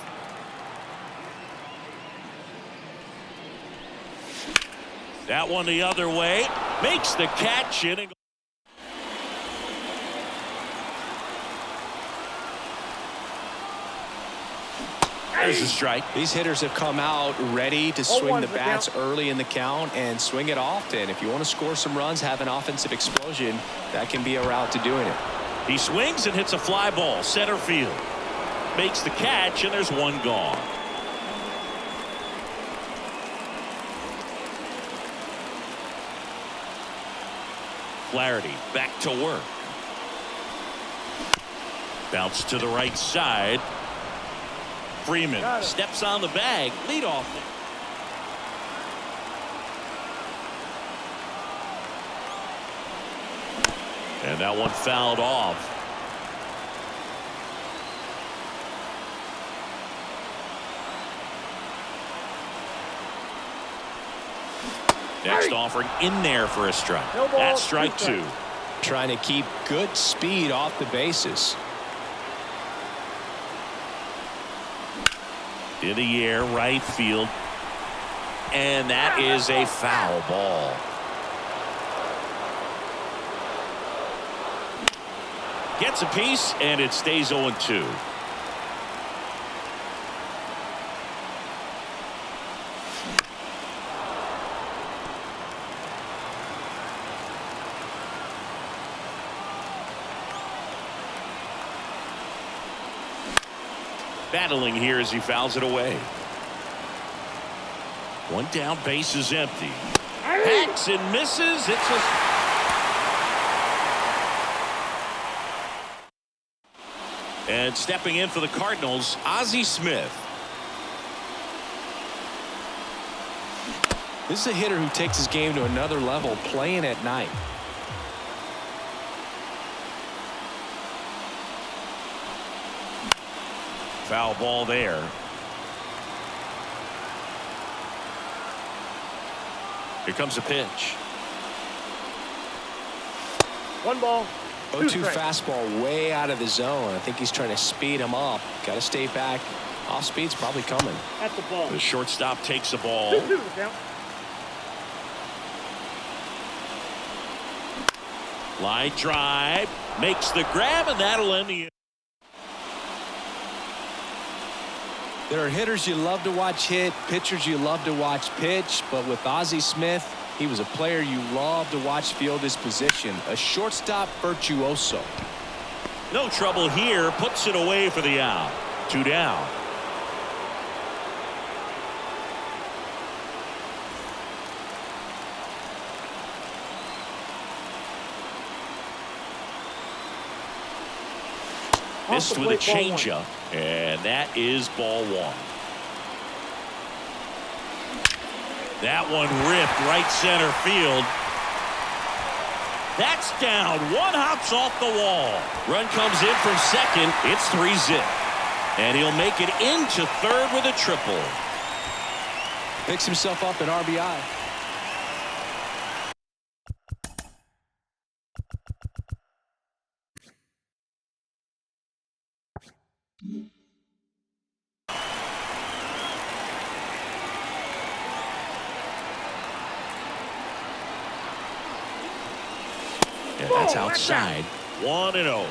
That one the other way. Makes the catch. There's a strike. These hitters have come out ready to swing the bats early in the count and swing it often. If you want to score some runs, have an offensive explosion, that can be a route to doing it. He swings and hits a fly ball center field. Makes the catch, and there's one gone. Flaherty back to work. Bounce to the right side. Freeman steps on the bag. Lead off. And that one fouled off. Next offering in there for a strike. That's strike two. Trying to keep good speed off the bases. In the air, right field. And that is a foul ball. Gets a piece, and it stays 0-2. Battling here as he fouls it away. One down, base is empty. Hacks and misses. It's a... And stepping in for the Cardinals, Ozzie Smith. This is a hitter who takes his game to another level playing at night. Foul ball there. Here comes a pitch. 1 ball. 0-2 fastball way out of the zone. I think he's trying to speed him up. Got to stay back. Off speed's probably coming. That's the ball. The shortstop takes the ball. 2-2 the count. Line drive. Makes the grab, and that'll end the... There are hitters you love to watch hit, pitchers you love to watch pitch, but with Ozzie Smith, he was a player you love to watch field his position, a shortstop virtuoso. No trouble here, puts it away for the out. 2 down. Missed with a changeup, and that is ball 1. That one ripped right center field. That's down. One hops off the wall. Run comes in from second. It's 3-zip. And he'll make it into third with a triple. Picks himself up an RBI. And that's outside. 1-0.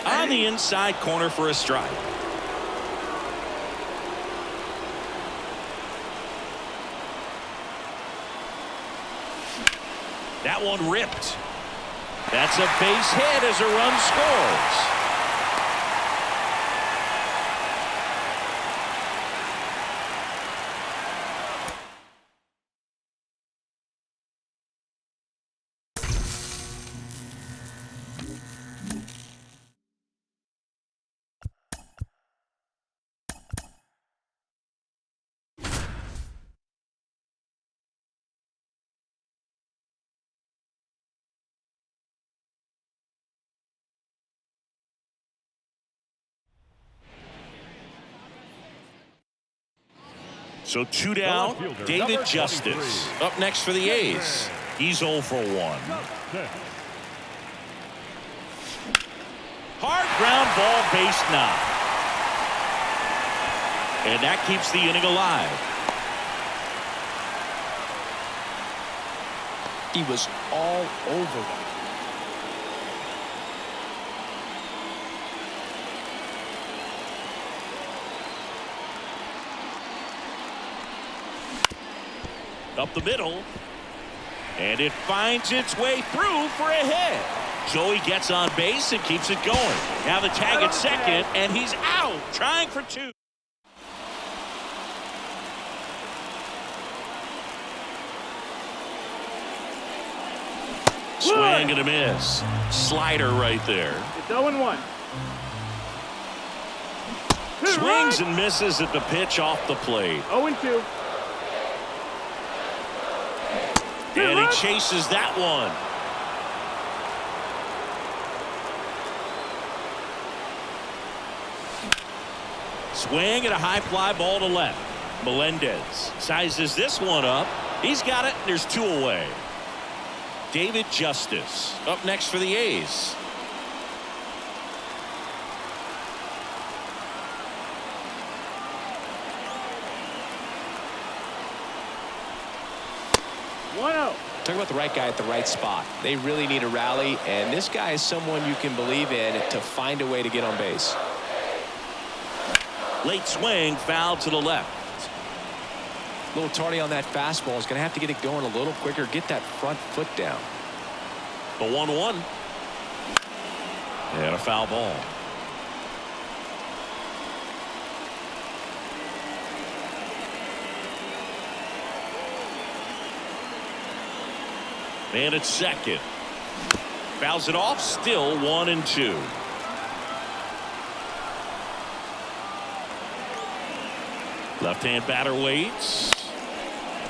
On the inside corner for a strike. That one ripped. That's a base hit as a run scores. So 2 down, David Justice. Up next for the A's. He's 0 for 1. Hard ground ball, base knock. And that keeps the inning alive. He was all over them. Up the middle. And it finds its way through for a hit. Joey gets on base and keeps it going. Now the tag at second, and he's out, trying for 2. Swing and a miss. Slider right there. It's 0-1. Swings and misses at the pitch off the plate. 0-2. And he chases that one. Swing and a high fly ball to left. Melendez sizes this one up. He's got it, and there's 2 away. David Justice up next for the A's. Talk about the right guy at the right spot. They really need a rally, and this guy is someone you can believe in to find a way to get on base. Late swing, foul to the left. A little tardy on that fastball. Is going to have to get it going a little quicker, get that front foot down. The 1-1. And a foul ball. And it's second. Fouls it off, still 1-2. Left-hand batter waits.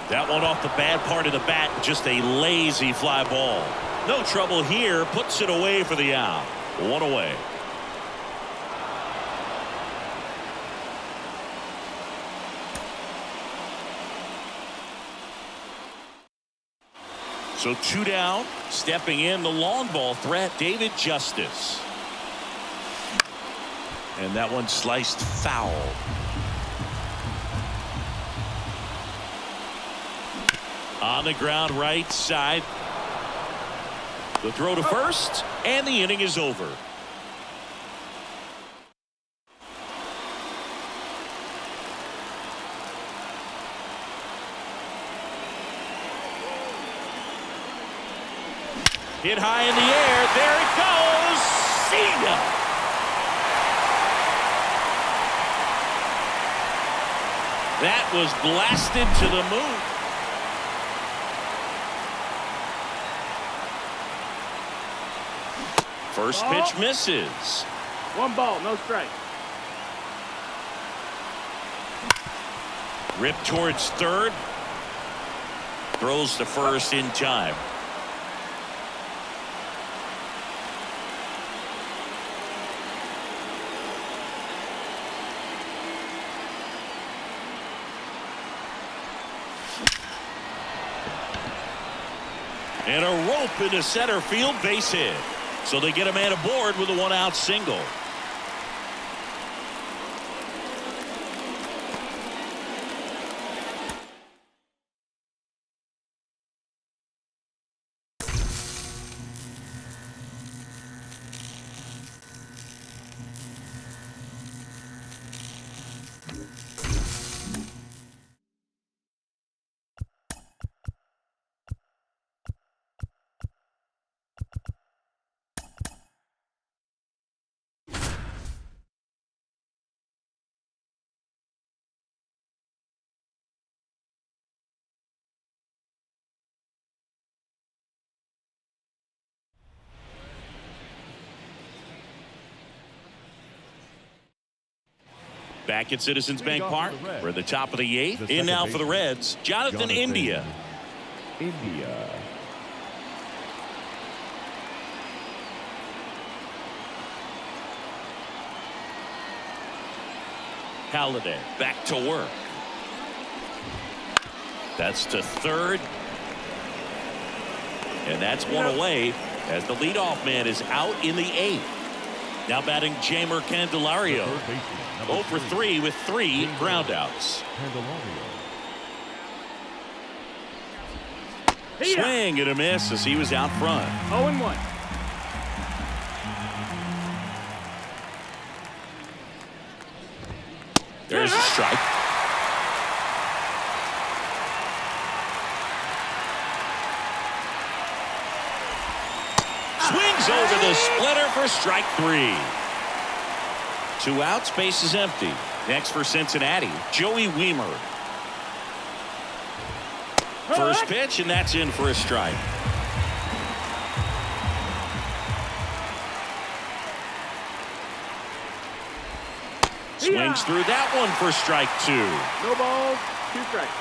That one off the bad part of the bat, just a lazy fly ball. No trouble here, puts it away for the out. 1 away. So 2 down, stepping in the long ball threat, David Justice. And that one sliced foul. On the ground right side. The throw to first, and the inning is over. Hit high in the air. There it goes. See ya. That was blasted to the moon. First pitch misses. 1 ball, no strike. Rip towards third. Throws to first in time. And a rope into center field, base hit. So they get a man aboard with a 1-out single. Back at Citizens Bank Park. We're at the top of the 8th. In now for the Reds, Jonathan India. India. Halliday back to work. That's to third. And that's one away as the leadoff man is out in the 8th. Now batting Jamer Candelario. 0 for 3 with 3 groundouts. Swing and a miss as he was out front. 0-1. There's a strike. Swings over the splitter for strike 3. 2 outs, base is empty. Next for Cincinnati, Joey Wiemer. First pitch, and that's in for a strike. Swings through that one for strike 2. No balls, 2 strikes.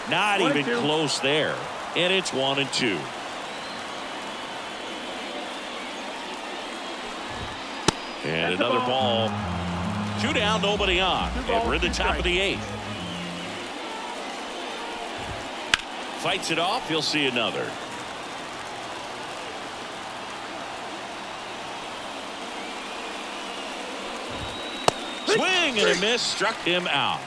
Not even close there. And it's 1-2. And another ball. 2 down, nobody on. And we're at the top of the 8th. Fights it off. He'll see another. Swing and a miss, struck him out.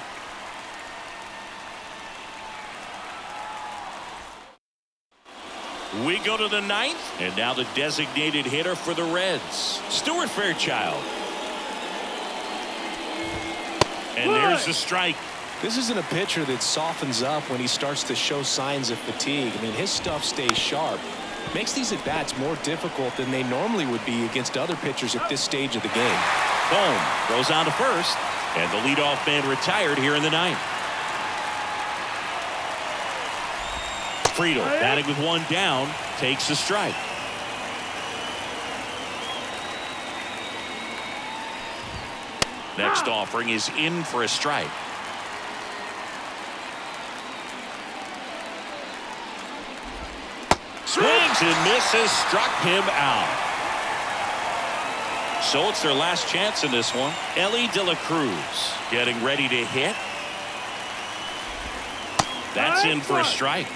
We go to the 9th, and now the designated hitter for the Reds, Stuart Fairchild. And there's the strike. This isn't a pitcher that softens up when he starts to show signs of fatigue. I mean, his stuff stays sharp. Makes these at-bats more difficult than they normally would be against other pitchers at this stage of the game. Boom. Goes on to first, and the leadoff man retired here in the 9th. Friedel batting with 1 down, takes the strike. Next offering is in for a strike. Swings and misses, struck him out. So it's their last chance in this one. Ellie De La Cruz getting ready to hit. That's in for a strike.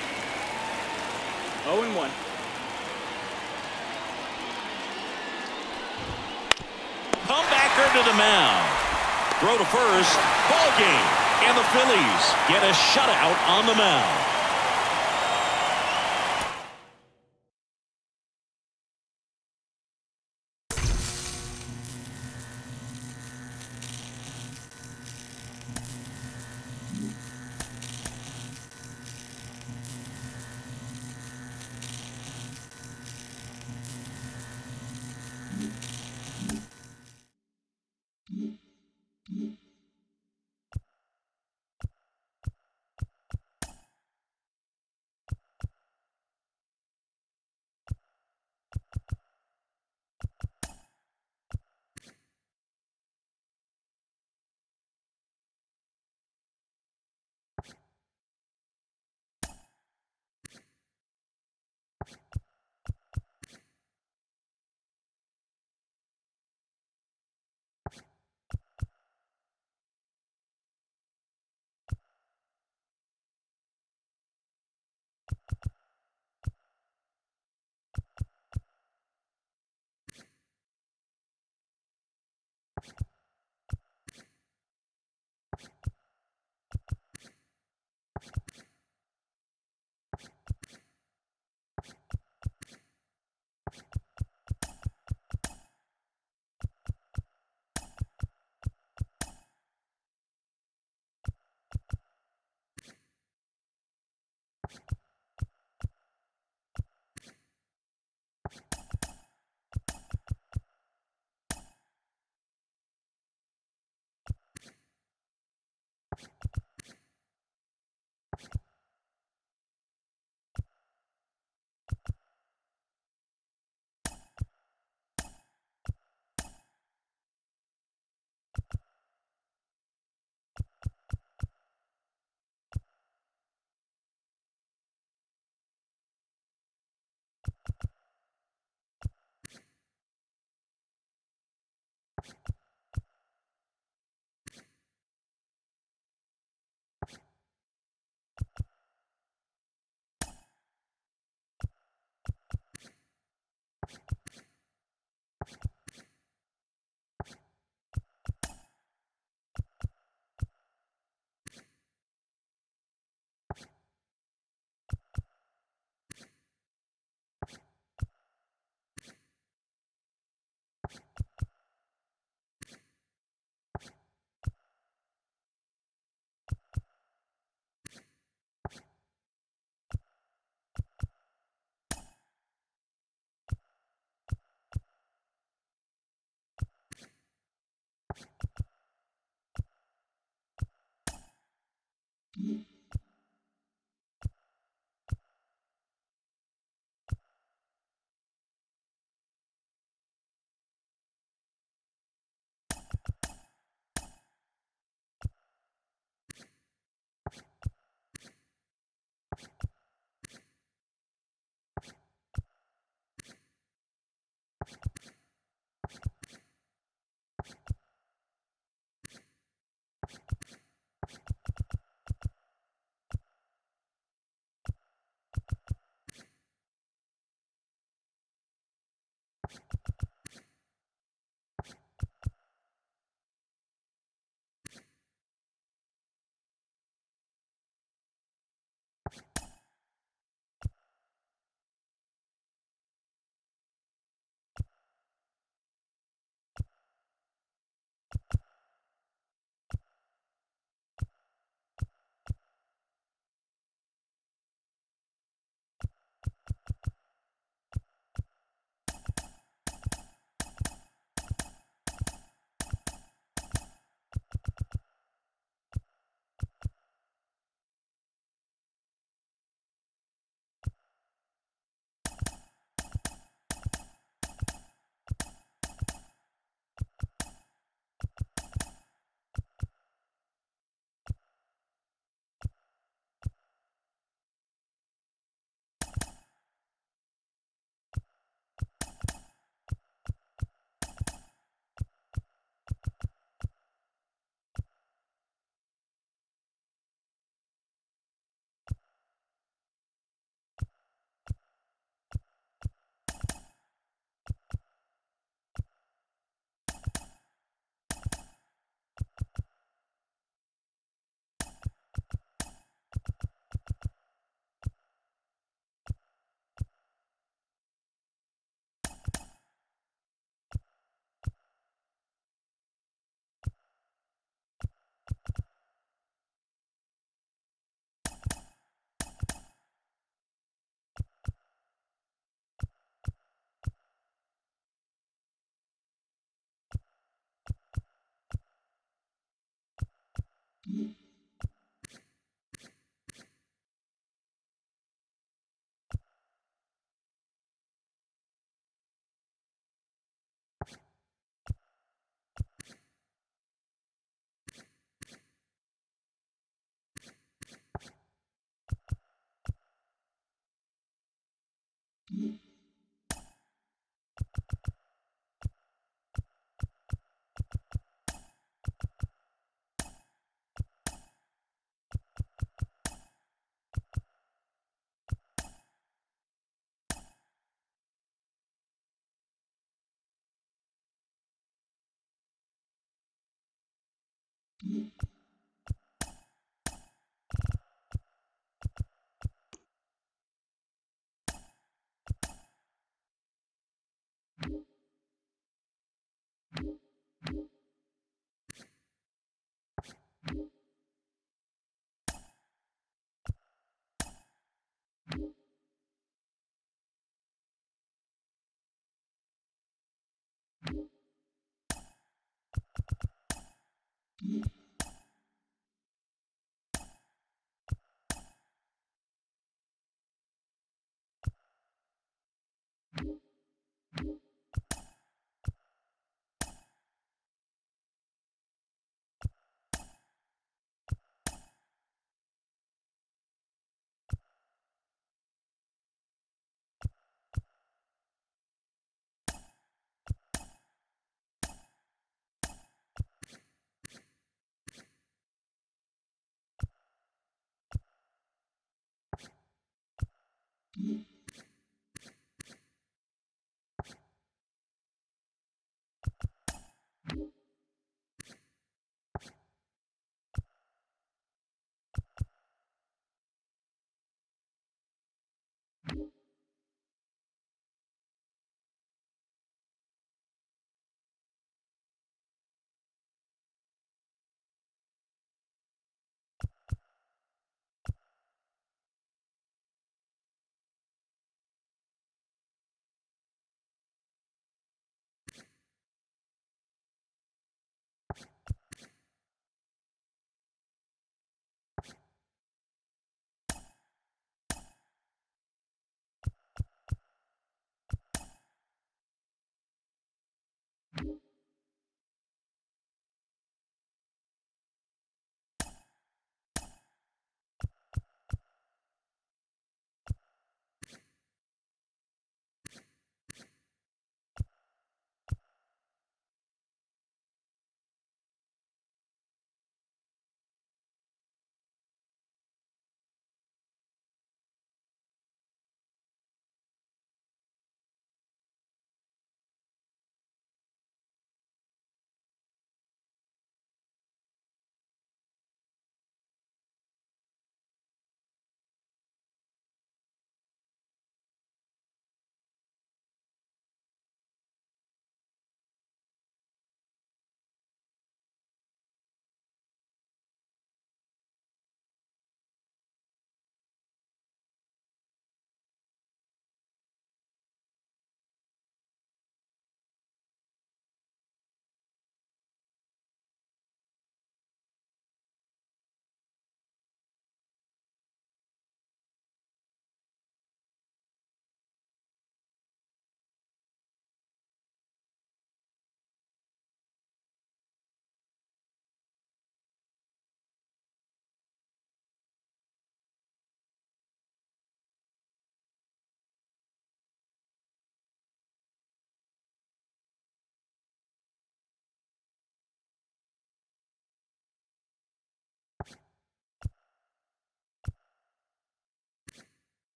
0-1. Comebacker to the mound. Throw to first. Ball game. And the Phillies get a shutout on the mound.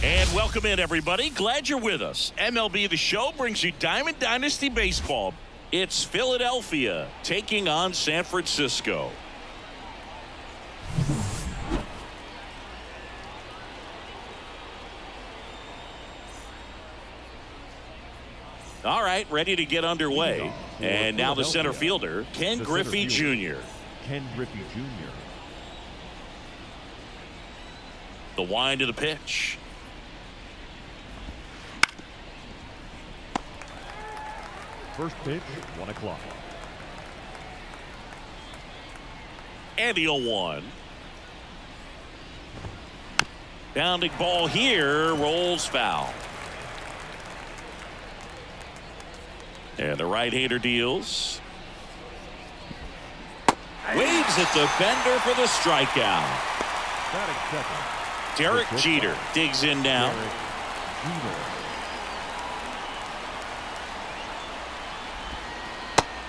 And welcome in, everybody. Glad you're with us. MLB The Show brings you Diamond Dynasty Baseball. It's Philadelphia taking on San Francisco. All right, ready to get underway. And now the center fielder, Ken Griffey Jr. Ken Griffey Jr. The wind of the pitch. First pitch, 1 o'clock. And the 0-1. Bounding ball here, rolls foul. And the right-hander deals. Waves at the bender for the strikeout. Batting second. Derek Jeter digs in now. Derek Jeter.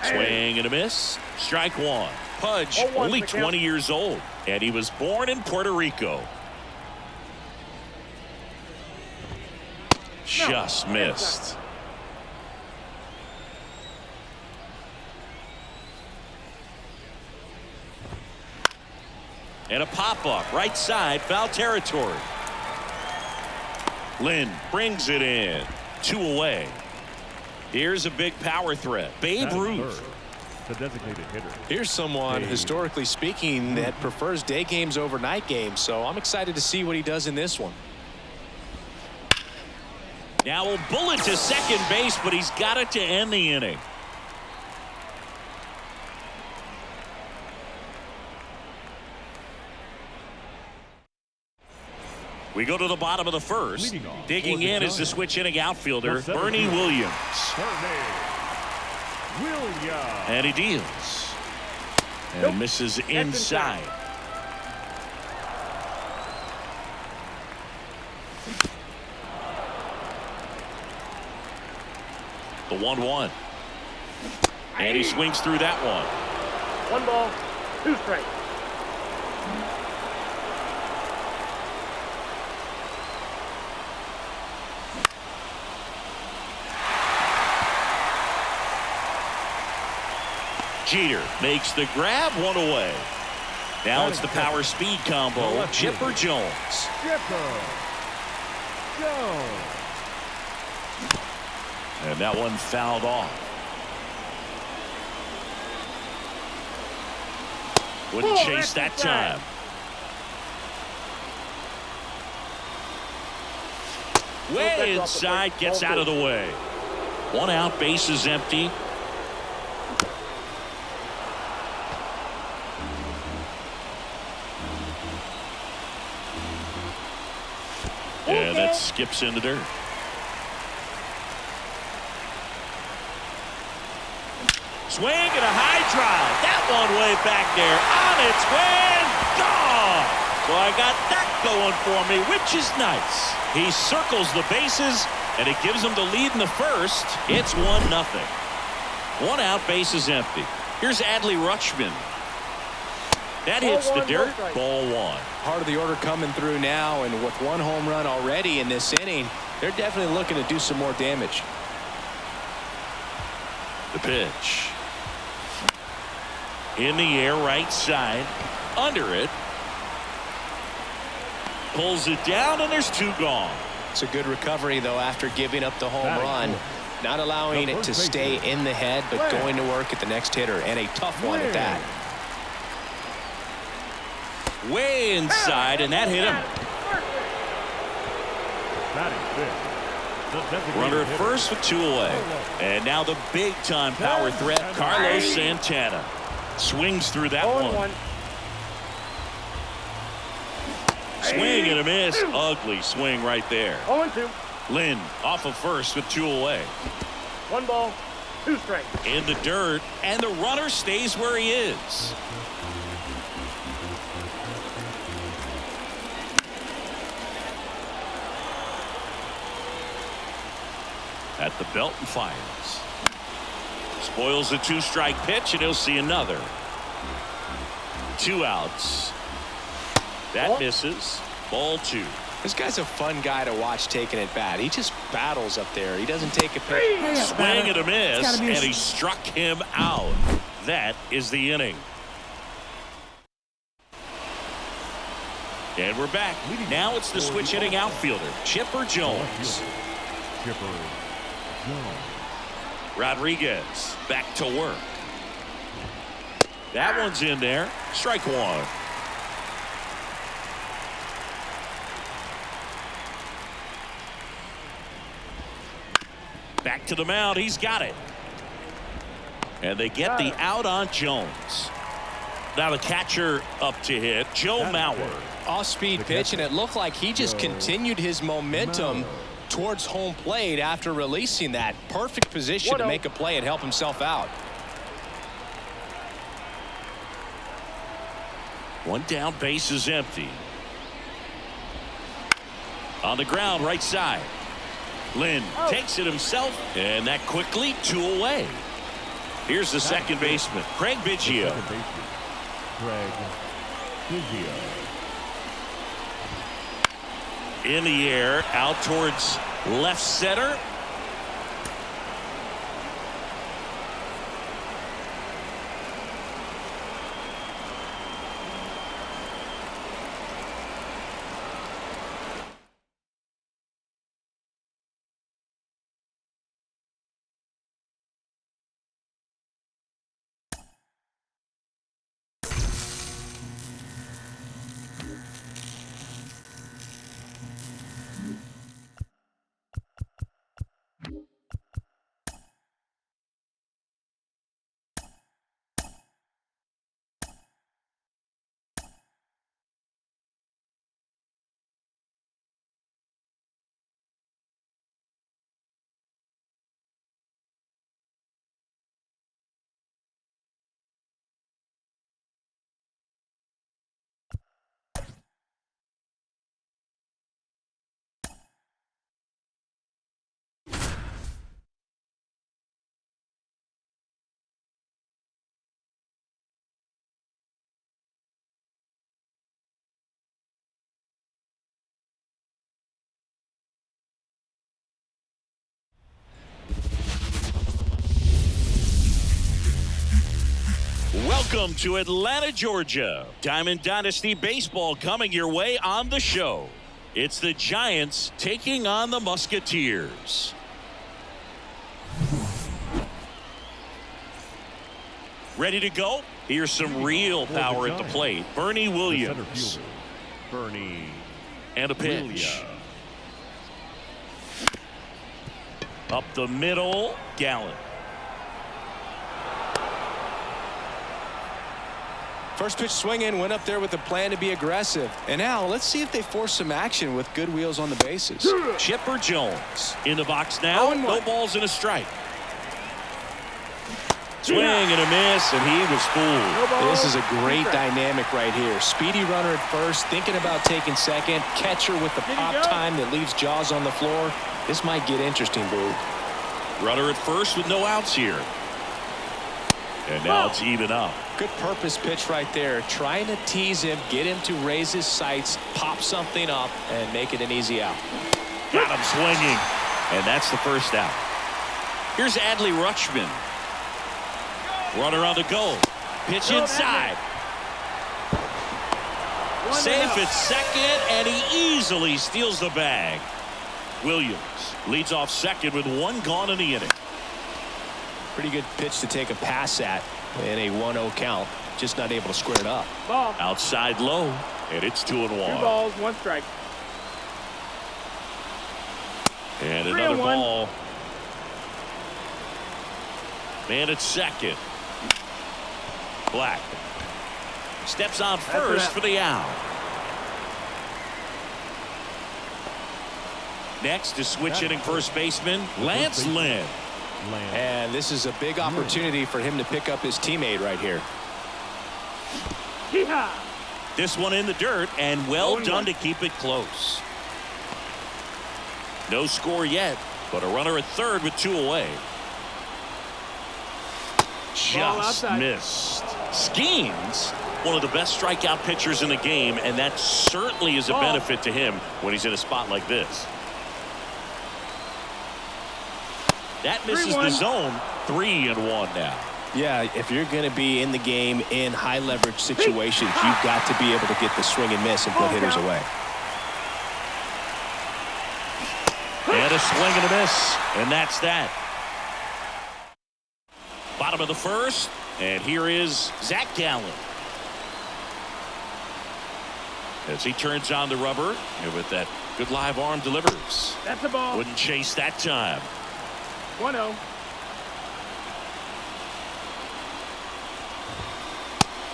Swing and a miss. Strike one. Pudge, 0-1 only the count. 20 years old, and he was born in Puerto Rico. Just missed. And a pop-up, right side, foul territory. Lynn brings it in. 2 away. Here's a big power threat. Babe Ruth. The designated hitter. Here's someone, historically speaking, that prefers day games over night games, so I'm excited to see what he does in this one. Now a bullet to second base, but he's got it to end the inning. We go to the bottom of the first. Digging in is the switch inning outfielder, Bernie Williams. And he deals. And misses inside. The 1-1. And he swings through that one. 1 ball, 2 strikes. Jeter makes the grab, 1 away. Now it's the power speed combo. Chipper Jones. Chipper Jones. And that one fouled off. Wouldn't chase that time. Way inside, gets out of the way. 1 out, base is empty. And that skips in the dirt. Swing and a high drive. That one way back there. On its way and gone. So I got that going for me, which is nice. He circles the bases, and it gives him the lead in the first. It's 1-0. 1 out, base is empty. Here's Adley Rutschman. That hits the dirt. Ball 1. Part of the order coming through now, and with 1 home run already in this inning, they're definitely looking to do some more damage. The pitch. In the air, right side. Under it. Pulls it down, and there's 2 gone. It's a good recovery, though, after giving up the home run. Not allowing it to stay in the head, but going to work at the next hitter, and a tough one at that. Way inside, and that hit him. Runner at first with 2 away. And now the big-time power threat, Carlos Santana. Swings through that one. Swing and a miss. Ugly swing right there. 0-2. Lynn off of first with 2 away. 1 ball, 2 strikes. In the dirt, and the runner stays where he is. At the belt and fires. Spoils the 2-strike pitch, and he'll see another. 2 outs. That misses. Ball 2. This guy's a fun guy to watch taking at bat. He just battles up there. He doesn't take a pitch. Swing and a miss, and he struck him out. That is the inning. And we're back. Now it's the switch hitting outfielder, Chipper Jones. Chipper Jones. Rodriguez back to work. That one's in there. Strike 1. Back to the mound. He's got it. And they get the out on Jones. Now the catcher up to hit, Joe Mauer. Off-speed pitch, and it looked like he just continued his momentum towards home plate after releasing that. Perfect position to make a play and help himself out. 1 down, base is empty. On the ground, right side. Lynn takes it himself, and that quickly 2 away. Here's the second baseman, Craig Biggio. Second baseman, Craig Biggio. In the air, out towards left center. Welcome to Atlanta, Georgia. Diamond Dynasty Baseball coming your way on the show. It's the Giants taking on the Musketeers. Ready to go? Here's some real power at the plate. Bernie Williams. Bernie. And a pitch. Up the middle, Gallen. First pitch swinging, went up there with a plan to be aggressive. And now let's see if they force some action with good wheels on the bases. Chipper Jones in the box now. No balls and a strike. Swing and a miss, and he was fooled. This is a great dynamic right here. Speedy runner at first, thinking about taking second. Catcher with the pop time that leaves Jaws on the floor. This might get interesting, Boo. Runner at first with no outs here. And now it's even up. Good purpose pitch right there. Trying to tease him, get him to raise his sights, pop something up, and make it an easy out. Got him swinging. And that's the first out. Here's Adley Rutschman. Runner on the go. Pitch inside. Safe at second, and he easily steals the bag. Williams leads off second with one gone in the inning. Pretty good pitch to take a pass at in a 1-0 count. Just not able to square it up. Ball. Outside low, and it's 2-1. 2 balls, 1 strike. And another ball. Man at second. Black steps on first for the out. Next is switch hitting first baseman Lance Lynn. And this is a big opportunity for him to pick up his teammate right here. This one in the dirt, and well done to keep it close. No score yet, but a runner at third with 2 away. Just missed. Skeens, one of the best strikeout pitchers in the game, and that certainly is a benefit to him when he's in a spot like this. That misses the zone. 3-1 now. Yeah, if you're going to be in the game in high leverage situations, you've got to be able to get the swing and miss and put hitters away. And a swing and a miss, and that's that. Bottom of the first, and here is Zach Gallen. As he turns on the rubber, and with that good live arm delivers. That's a ball. Wouldn't chase that time. 1-0.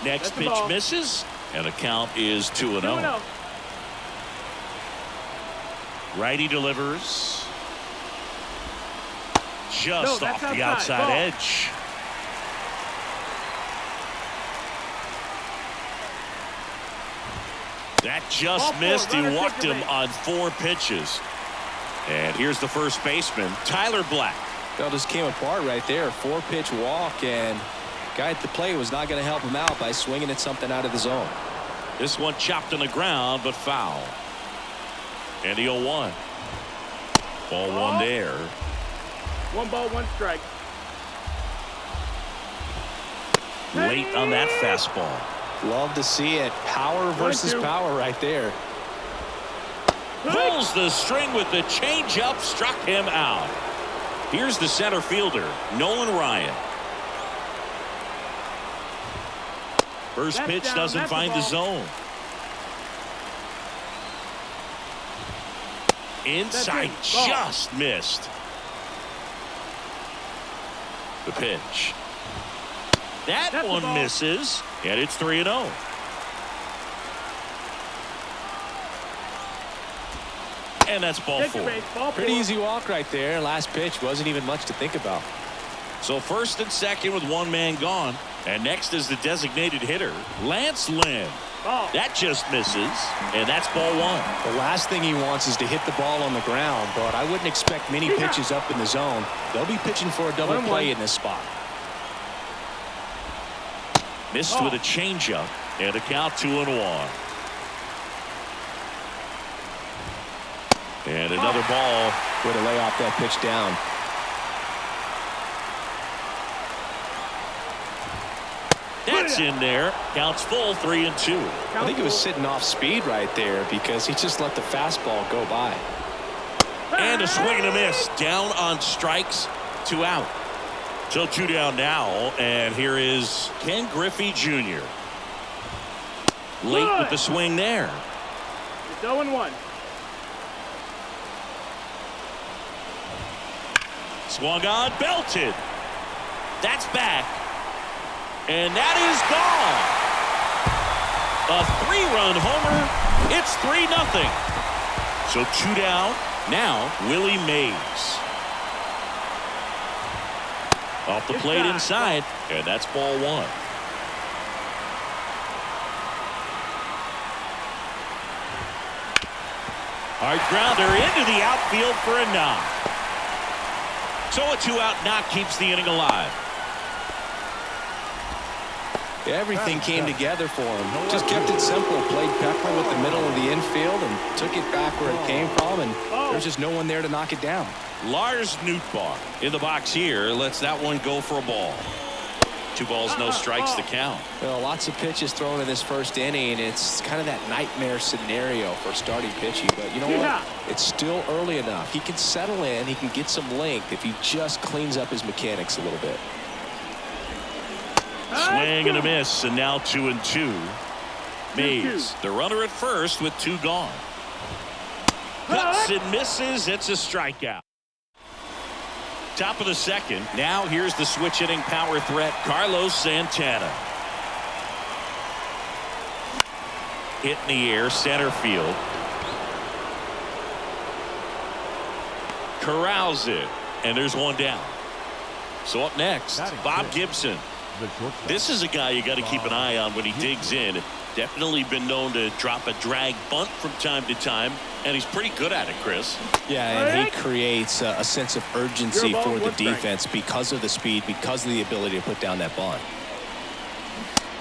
Next pitch misses, and the count is 2-0. 2-0. Righty delivers. Just off the outside edge. That just missed. He walked him on 4 pitches. And here's the first baseman, Tyler Black. Well, just came apart right there. 4-pitch walk, and guy at the plate was not going to help him out by swinging at something out of the zone. This one chopped on the ground, but foul. And the 0-1. Ball one there. 1 ball, 1 strike. Late on that fastball. Love to see it. Power versus power right there. Pulls the string with the changeup, struck him out. Here's the center fielder, Nolan Ryan. First pitch doesn't find the zone. Inside, just missed. The pitch. That one misses, and it's 3-0. And that's ball 4. Pretty easy walk right there. Last pitch wasn't even much to think about. So first and second with one man gone. And next is the designated hitter, Lance Lynn. That just misses, and that's ball 1. The last thing he wants is to hit the ball on the ground, but I wouldn't expect many pitches up in the zone. They'll be pitching for a double play in this spot. Missed with a changeup, and a count 2-1. And another ball. Way to lay off that pitch down. That's in there. Counts full, 3-2. I think he was sitting off speed right there because he just let the fastball go by. And a swing and a miss. Down on strikes, 2 out. So 2 down now, and here is Ken Griffey Jr. Late with the swing there. It's 0-1. Swung on, belted. That's back. And that is gone. A 3-run homer. It's 3-0. So 2 down. Now Willie Mays. Off the plate inside, and that's ball 1. Hard grounder into the outfield for a knock. So a 2-out knock keeps the inning alive. Everything came together for him. Just kept it simple. Played pepper with the middle of the infield and took it back where it came from, and there's just no one there to knock it down. Lars Nootbaar in the box here lets that one go for a ball. 2 balls, no strikes to count. Well, lots of pitches thrown in this first inning. It's kind of that nightmare scenario for starting pitching. But you know what? It's still early enough. He can settle in. He can get some length if he just cleans up his mechanics a little bit. Swing and a miss, and now 2-2. Mays, the runner at first with 2 gone. Cuts and misses. It's a strikeout. Top of the second. Now here's the switch hitting power threat, Carlos Santana. Hit in the air, center field. Corrals it, and there's 1 down. So up next, Bob Gibson. This is a guy you got to keep an eye on when he digs in. Definitely been known to drop a drag bunt from time to time, and he's pretty good at it, Chris. Yeah, and he creates a sense of urgency for the defense because of the speed, because of the ability to put down that bunt.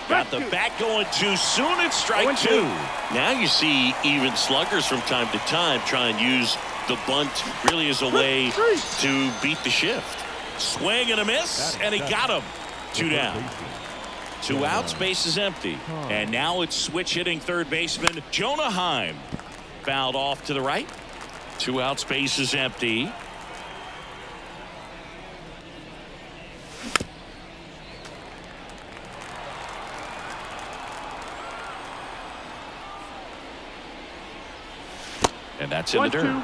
Got the bat going too soon. It's strike 2. Now you see even sluggers from time to time try and use the bunt really as a way to beat the shift. Swing and a miss, and he got him. 2 down. 2 outs, base is empty. And now it's switch hitting third baseman Jonah Heim. Fouled off to the right. 2 outs, base is empty. And that's in the dirt.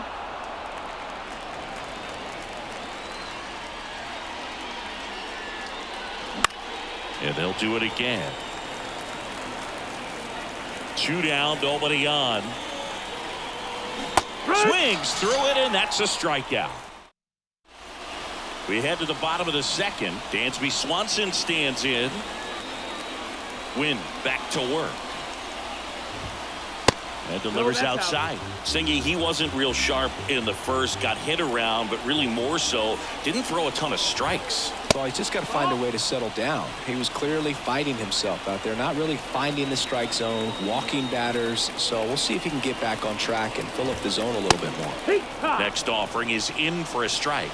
And they'll do it again. 2 down, nobody on. Swings through it, and that's a strikeout. We head to the bottom of the second. Dansby Swanson stands in. Wynn back to work. And delivers that's outside. Singy, he wasn't real sharp in the first, got hit around, but really more so, didn't throw a ton of strikes. Well, he's just got to find a way to settle down. He was clearly fighting himself out there, not really finding the strike zone, walking batters. So we'll see if he can get back on track and fill up the zone a little bit more. Next offering is in for a strike.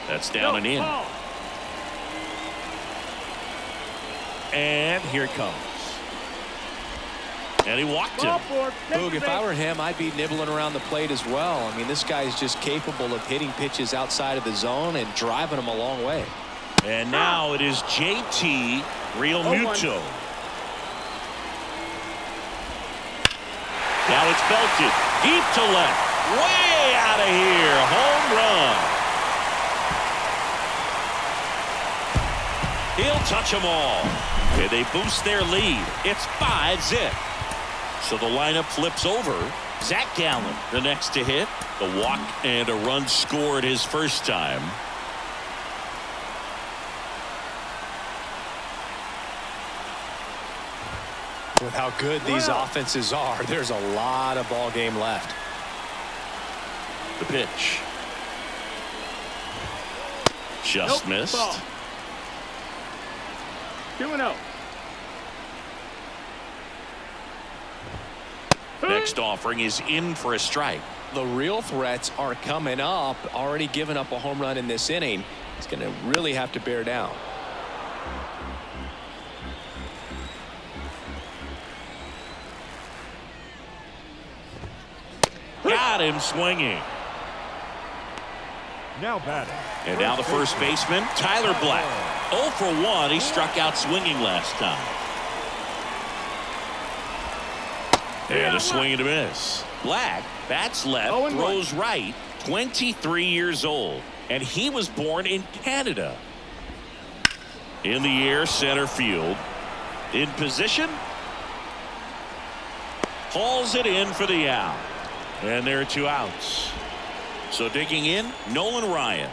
That's down and in. And here it comes. And he walked him. Boog, if I were him, I'd be nibbling around the plate as well. I mean, this guy is just capable of hitting pitches outside of the zone and driving them a long way. And now it is JT Realmuto. Now it's belted deep to left. Way out of here. Home run. He'll touch them all. And they boost their lead. It's 5-zip. So the lineup flips over. Zach Gallen, the next to hit. The walk and a run scored his first time. With how good these offenses are, there's a lot of ball game left. The pitch. Just missed. Ball. 2-0. Next offering is in for a strike. The real threats are coming up. Already given up a home run in this inning. It's going to really have to bear down. Got him swinging. Now batting. And now the first baseman, Tyler Black. 0 for 1. He struck out swinging last time. And a swing and a miss. Black bats left, throws right, 23 years old. And he was born in Canada. In the air, center field. In position. Hauls it in for the out. And there are 2 outs. So digging in, Nolan Ryan.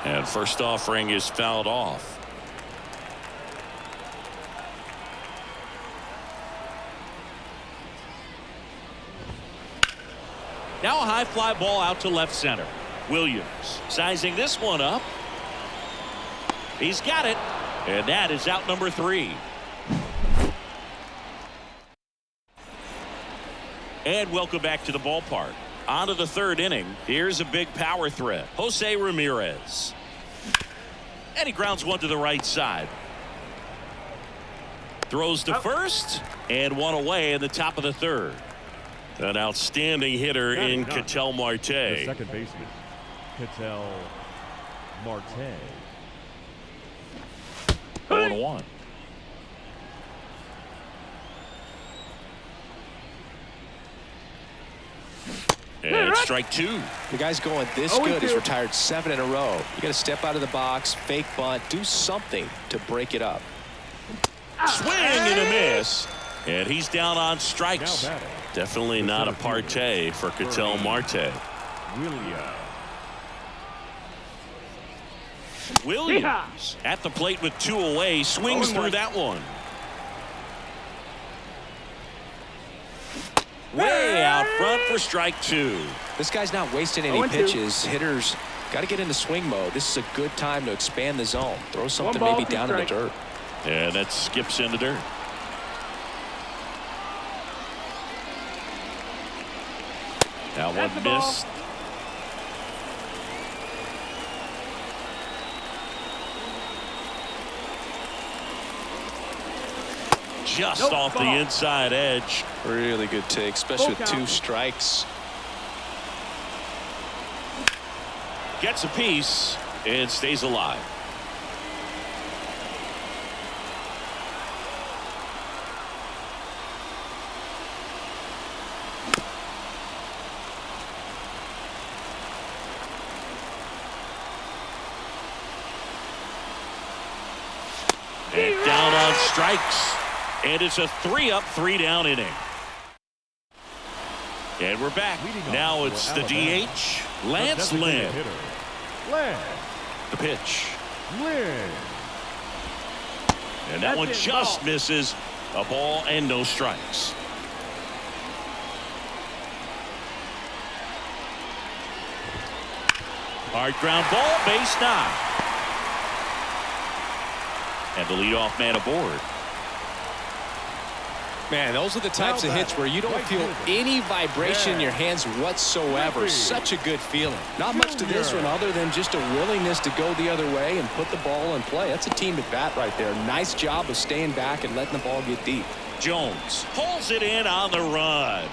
And first offering is fouled off. Now a high fly ball out to left center. Williams sizing this one up. He's got it. And that is out number 3. And welcome back to the ballpark. On to the 3rd inning. Here's a big power threat. Jose Ramirez. And he grounds one to the right side. Throws to first. And one away in the top of the 3rd. An outstanding hitter in Ketel Marte. The second baseman, Ketel Marte. 0-1. And strike 2. The guy's going this good. He's retired 7 in a row. You got to step out of the box, fake bunt, do something to break it up. Swing and a miss. And he's down on strikes. Definitely not a partay for Ketel Marte. Williams at the plate with 2 away. Swings through that one. Way out front for strike 2. This guy's not wasting any pitches. Hitters got to get into swing mode. This is a good time to expand the zone. Throw something maybe down in the dirt. Yeah, that skips in the dirt. Now one missed. Just off the inside edge. Really good take, especially with 2 strikes. Gets a piece and stays alive. And down on strikes. And it's a 3-up, 3-down inning. And we're back. Now it's the DH, Lance The Lynn. designated hitter, Lance The pitch. Lynn. And that That's one it, just ball. misses. A ball and no strikes. Hard ground ball, base knock. And the leadoff man aboard. Man, those are the types of hits where you don't feel any vibration in your hands whatsoever. Such a good feeling. Not much to this one other than just a willingness to go the other way and put the ball in play. That's a team at bat right there. Nice job of staying back and letting the ball get deep. Jones pulls it in on the run.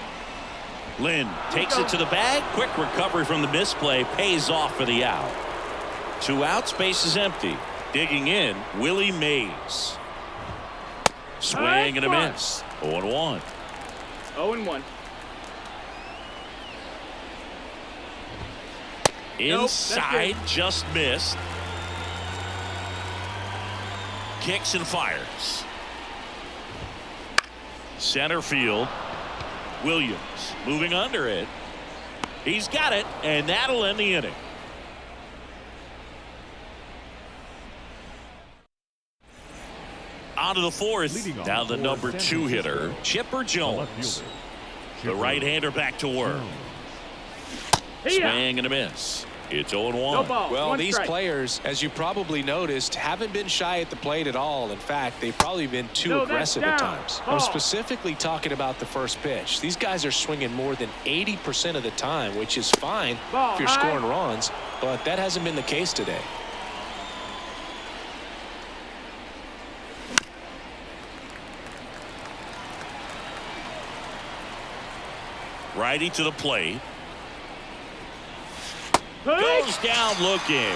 Lynn takes it to the bag. Quick recovery from the misplay. Pays off for the out. 2 outs. Base is empty. Digging in, Willie Mays. Swing and a miss. 0-1. 0-1. Inside, just missed. Kicks and fires. Center field. Williams moving under it. He's got it, and that'll end the inning. On to the fourth. Now the number 2 hitter, Chipper Jones. The right-hander back to work. Swing and a miss. It's 0-1. No ball. Well, One these strike. players, as you probably noticed, haven't been shy at the plate at all. In fact, they've probably been too No, that's aggressive at down. times. Ball. I'm specifically talking about the first pitch. These guys are swinging more than 80% of the time, which is fine Ball if you're high. scoring runs, but that hasn't been the case today. Righty to the plate. Push. Goes down looking.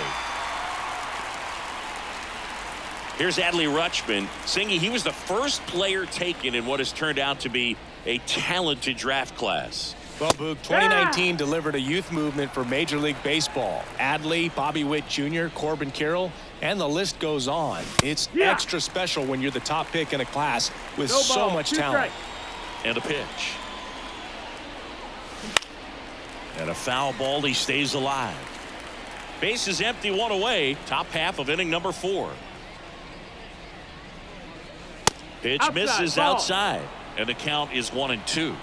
Here's Adley Rutschman. Singy, he was the first player taken in what has turned out to be a talented draft class. Well, Boog, 2019 delivered a youth movement for Major League Baseball. Adley, Bobby Witt Jr., Corbin Carroll, and the list goes on. It's extra special when you're the top pick in a class with No so ball. much 2 talent. strikes. And a pitch. And a foul ball. He stays alive. Base is empty, 1 away. Top half of inning number 4. Pitch Outside, misses ball. outside. And the count is 1-2.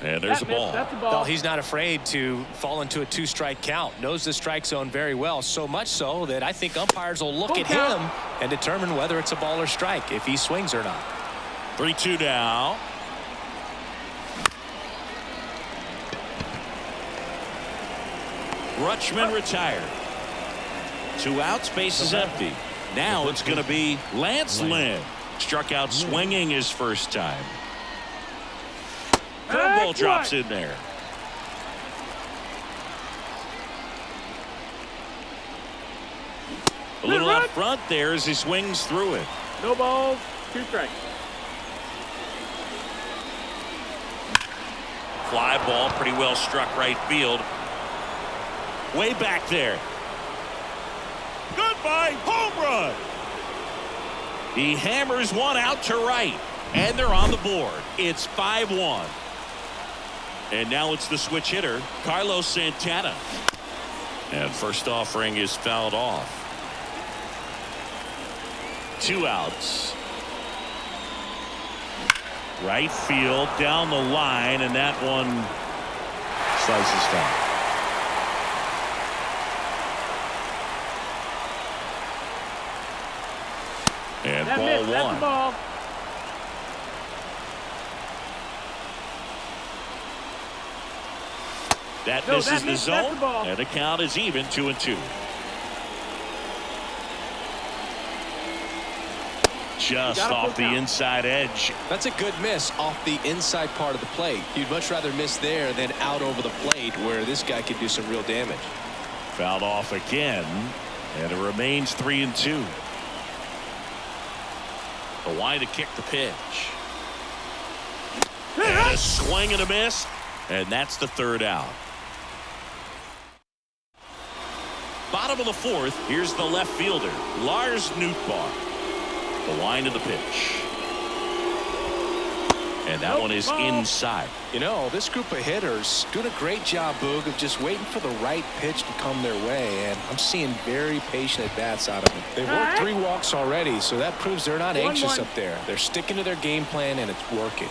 And there's a ball. That's a ball. Well, he's not afraid to fall into a 2-strike count. Knows the strike zone very well. So much so that I think umpires will look Full at count. him and determine whether it's a ball or strike, if he swings or not. 3-2 now. Rutschman retired. 2 outs, base is empty. Now it's going to be Lance Lynn. Struck out swinging his first time. Curveball drops in there. A little up front there as he swings through it. No balls. 2 strikes. Fly ball, pretty well struck right field. Way back there. Goodbye, home run. He hammers one out to right, and they're on the board. It's 5-1. And now it's the switch hitter, Carlos Santana. And first offering is fouled off. 2 outs. Right field down the line, and that one slices foul. And That ball missed. That's a 1. ball. That No, misses that the missed. That's zone, the ball. and the count is even, 2-2. Just Got a off full the count. inside edge. That's a good miss off the inside part of the plate. You'd much rather miss there than out over the plate where this guy could do some real damage. Fouled off again, and it remains 3-2. The wide to kick the pitch. And a swing and a miss, and that's the 3rd out. Bottom of the 4th, here's the left fielder, Lars Nootbaar. The line of the pitch. And that one is inside. You know, this group of hitters doing a great job, Boog, of just waiting for the right pitch to come their way, and I'm seeing very patient at-bats out of them. They've worked 3 walks already, so that proves they're not anxious up there. They're sticking to their game plan, and it's working.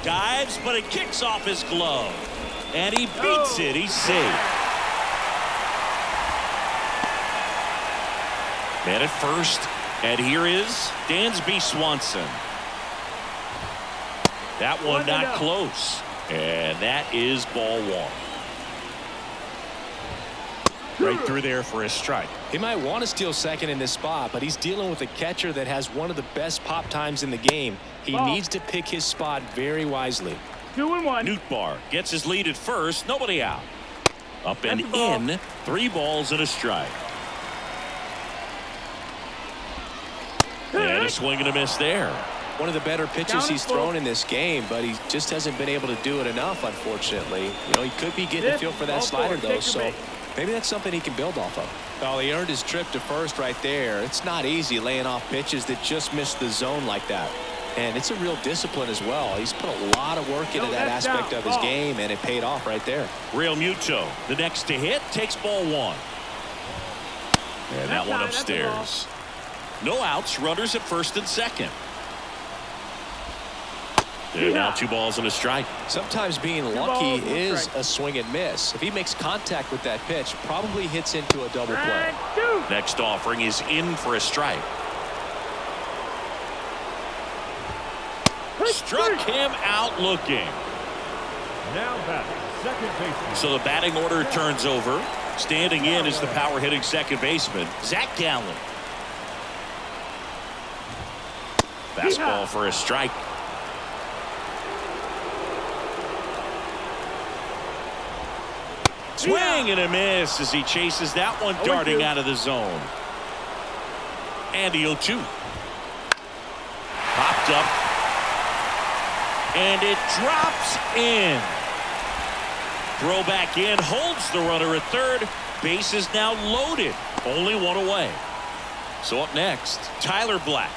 Dives, but it kicks off his glove. And he beats it. He's safe. Man at first. And here is Dansby Swanson. That one not close. And that is ball 1. Right through there for a strike. He might want to steal second in this spot, but he's dealing with a catcher that has one of the best pop times in the game. He needs to pick his spot very wisely. 2-1. Nootbaar gets his lead at first. Nobody out. Up and in. 3 balls and a strike. And a swing and a miss there. One of the better pitches he's thrown in this game, but he just hasn't been able to do it enough, unfortunately. You know, he could be getting a feel for that slider, though, so maybe that's something he can build off of. Well, he earned his trip to first right there. It's not easy laying off pitches that just miss the zone like that. And it's a real discipline as well. He's put a lot of work into that aspect of his game, and it paid off right there. Real Muto, the next to hit, takes ball 1. And that one upstairs. No outs, runners at first and second. And now 2 balls and a strike. Sometimes being lucky is a swing and miss. If he makes contact with that pitch, probably hits into a double play. Next offering is in for a strike. Struck him out looking. Now batting, second baseman. So the batting order turns over. Standing in is the power hitting second baseman, Zach Gallen. Fastball for a strike. Swing and a miss as he chases that one darting out of the zone. And the 0-2. Popped up. And it drops in. Throw back in, holds the runner at third. Base is now loaded. Only 1 away. So up next, Tyler Black.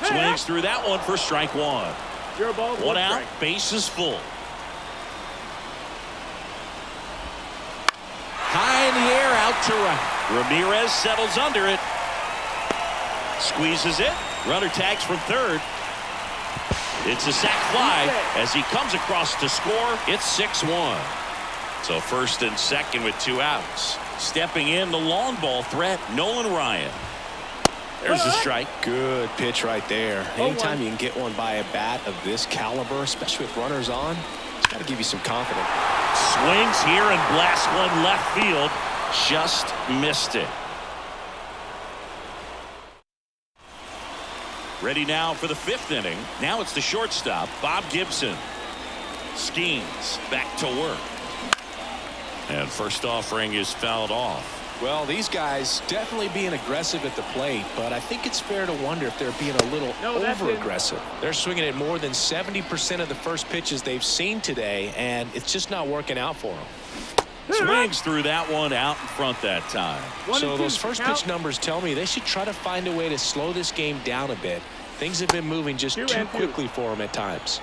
Swings through that one for strike 1. 1 out, base is full. High in the air, out to right. Ramirez settles under it. Squeezes it. Runner tags from third. It's a sac fly as he comes across to score. It's 6-1. So first and second with 2 outs. Stepping in the long ball threat, Nolan Ryan. There's a strike. Good pitch right there. Anytime you can get one by a bat of this caliber, especially with runners on, it's got to give you some confidence. Swings here and blasts one left field. Just missed it. Ready now for the 5th inning. Now it's the shortstop, Bob Gibson. Schemes back to work. And first offering is fouled off. Well, these guys definitely being aggressive at the plate, but I think it's fair to wonder if they're being a little over-aggressive. They're swinging at more than 70% of the first pitches they've seen today, and it's just not working out for them. Swings through that one out in front that time. So those first pitch numbers tell me they should try to find a way to slow this game down a bit. Things have been moving just too quickly for them at times.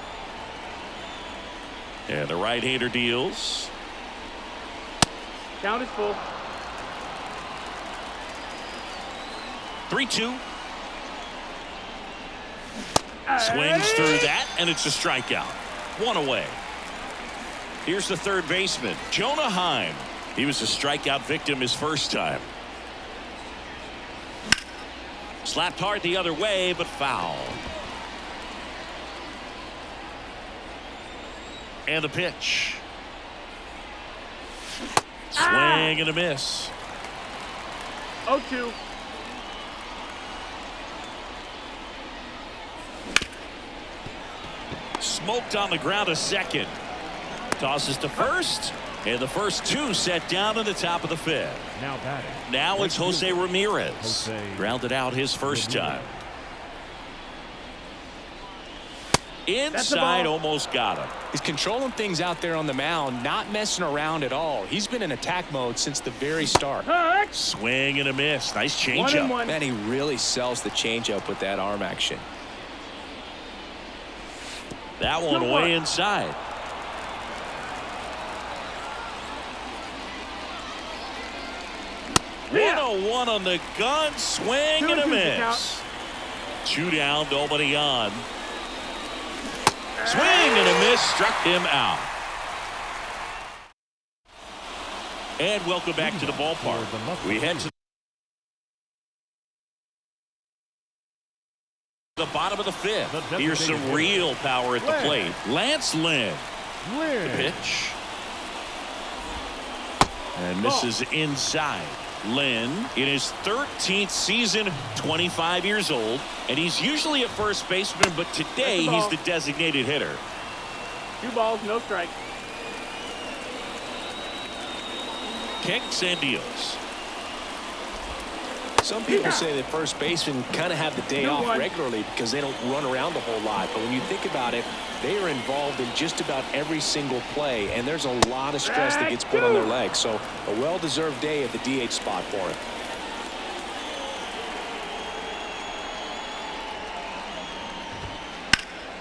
And the right-hander deals. Count is full. 3-2. Swings through that, and it's a strikeout. 1 away. Here's the third baseman, Jonah Heim. He was a strikeout victim his first time. Slapped hard the other way, but foul. And the pitch. Swing and a miss. 0-2. Smoked on the ground a second. Tosses to first. And the first 2 set down in the top of the 5th. Now batting. Now it's Jose Ramirez. Grounded out his first time. Inside, almost got him. He's controlling things out there on the mound, not messing around at all. He's been in attack mode since the very start. Swing and a miss. Nice changeup. Man, he really sells the changeup with that arm action. That one way inside. Yeah. 1-0-1 on the gun. Swing and a miss. 2 down, nobody on. Swing and a miss, struck him out. And welcome back to the ballpark. We head to the bottom of the 5th. Here's some real power at the plate. Lance Lynn. The pitch. And misses inside. Lynn in his 13th season, 25 years old, and he's usually a first baseman, but today he's the designated hitter. 2 balls, no strike. Kicks and deals. Some people say that first basemen kind of have the day off regularly because they don't run around a whole lot. But when you think about it, they are involved in just about every single play, and there's a lot of stress that gets put on their legs. So a well-deserved day at the DH spot for him.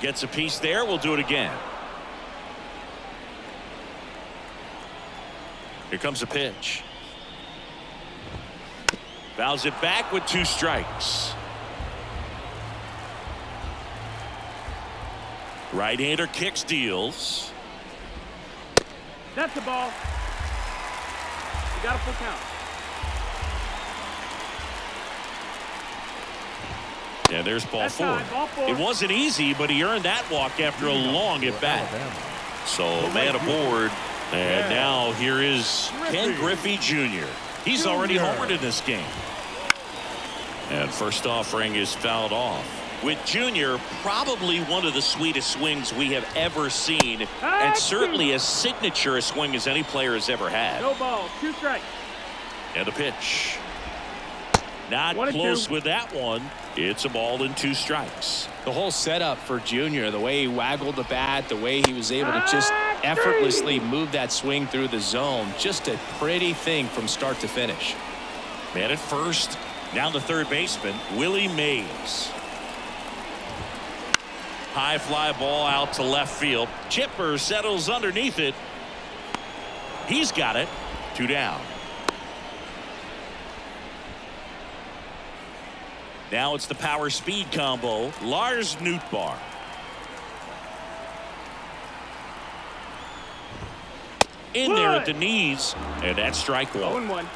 Gets a piece there. We'll do it again. Here comes a pitch. Fouls it back with 2 strikes. Right-hander kicks, deals. That's the ball. You got a full count. Yeah, there's ball 4. Ball 4. It wasn't easy, but he earned that walk after a long at-bat. So man aboard, and now here is Ken Griffey Jr. He's already homered in this game. And first offering is fouled off. With Jr., probably one of the sweetest swings we have ever seen, and certainly as signature a swing as any player has ever had. No ball, 2 strikes. And a pitch. Not 1-2. close with that one. It's a ball and 2 strikes. The whole setup for Junior, the way he waggled the bat, the way he was able to just effortlessly move that swing through the zone, just a pretty thing from start to finish. Man at first, now the third baseman, Willie Mays. High fly ball out to left field. Chipper settles underneath it. He's got it. 2 down. Now it's the power speed combo. Lars Nootbaar. In there at the knees, and that's strike 1. 0-1.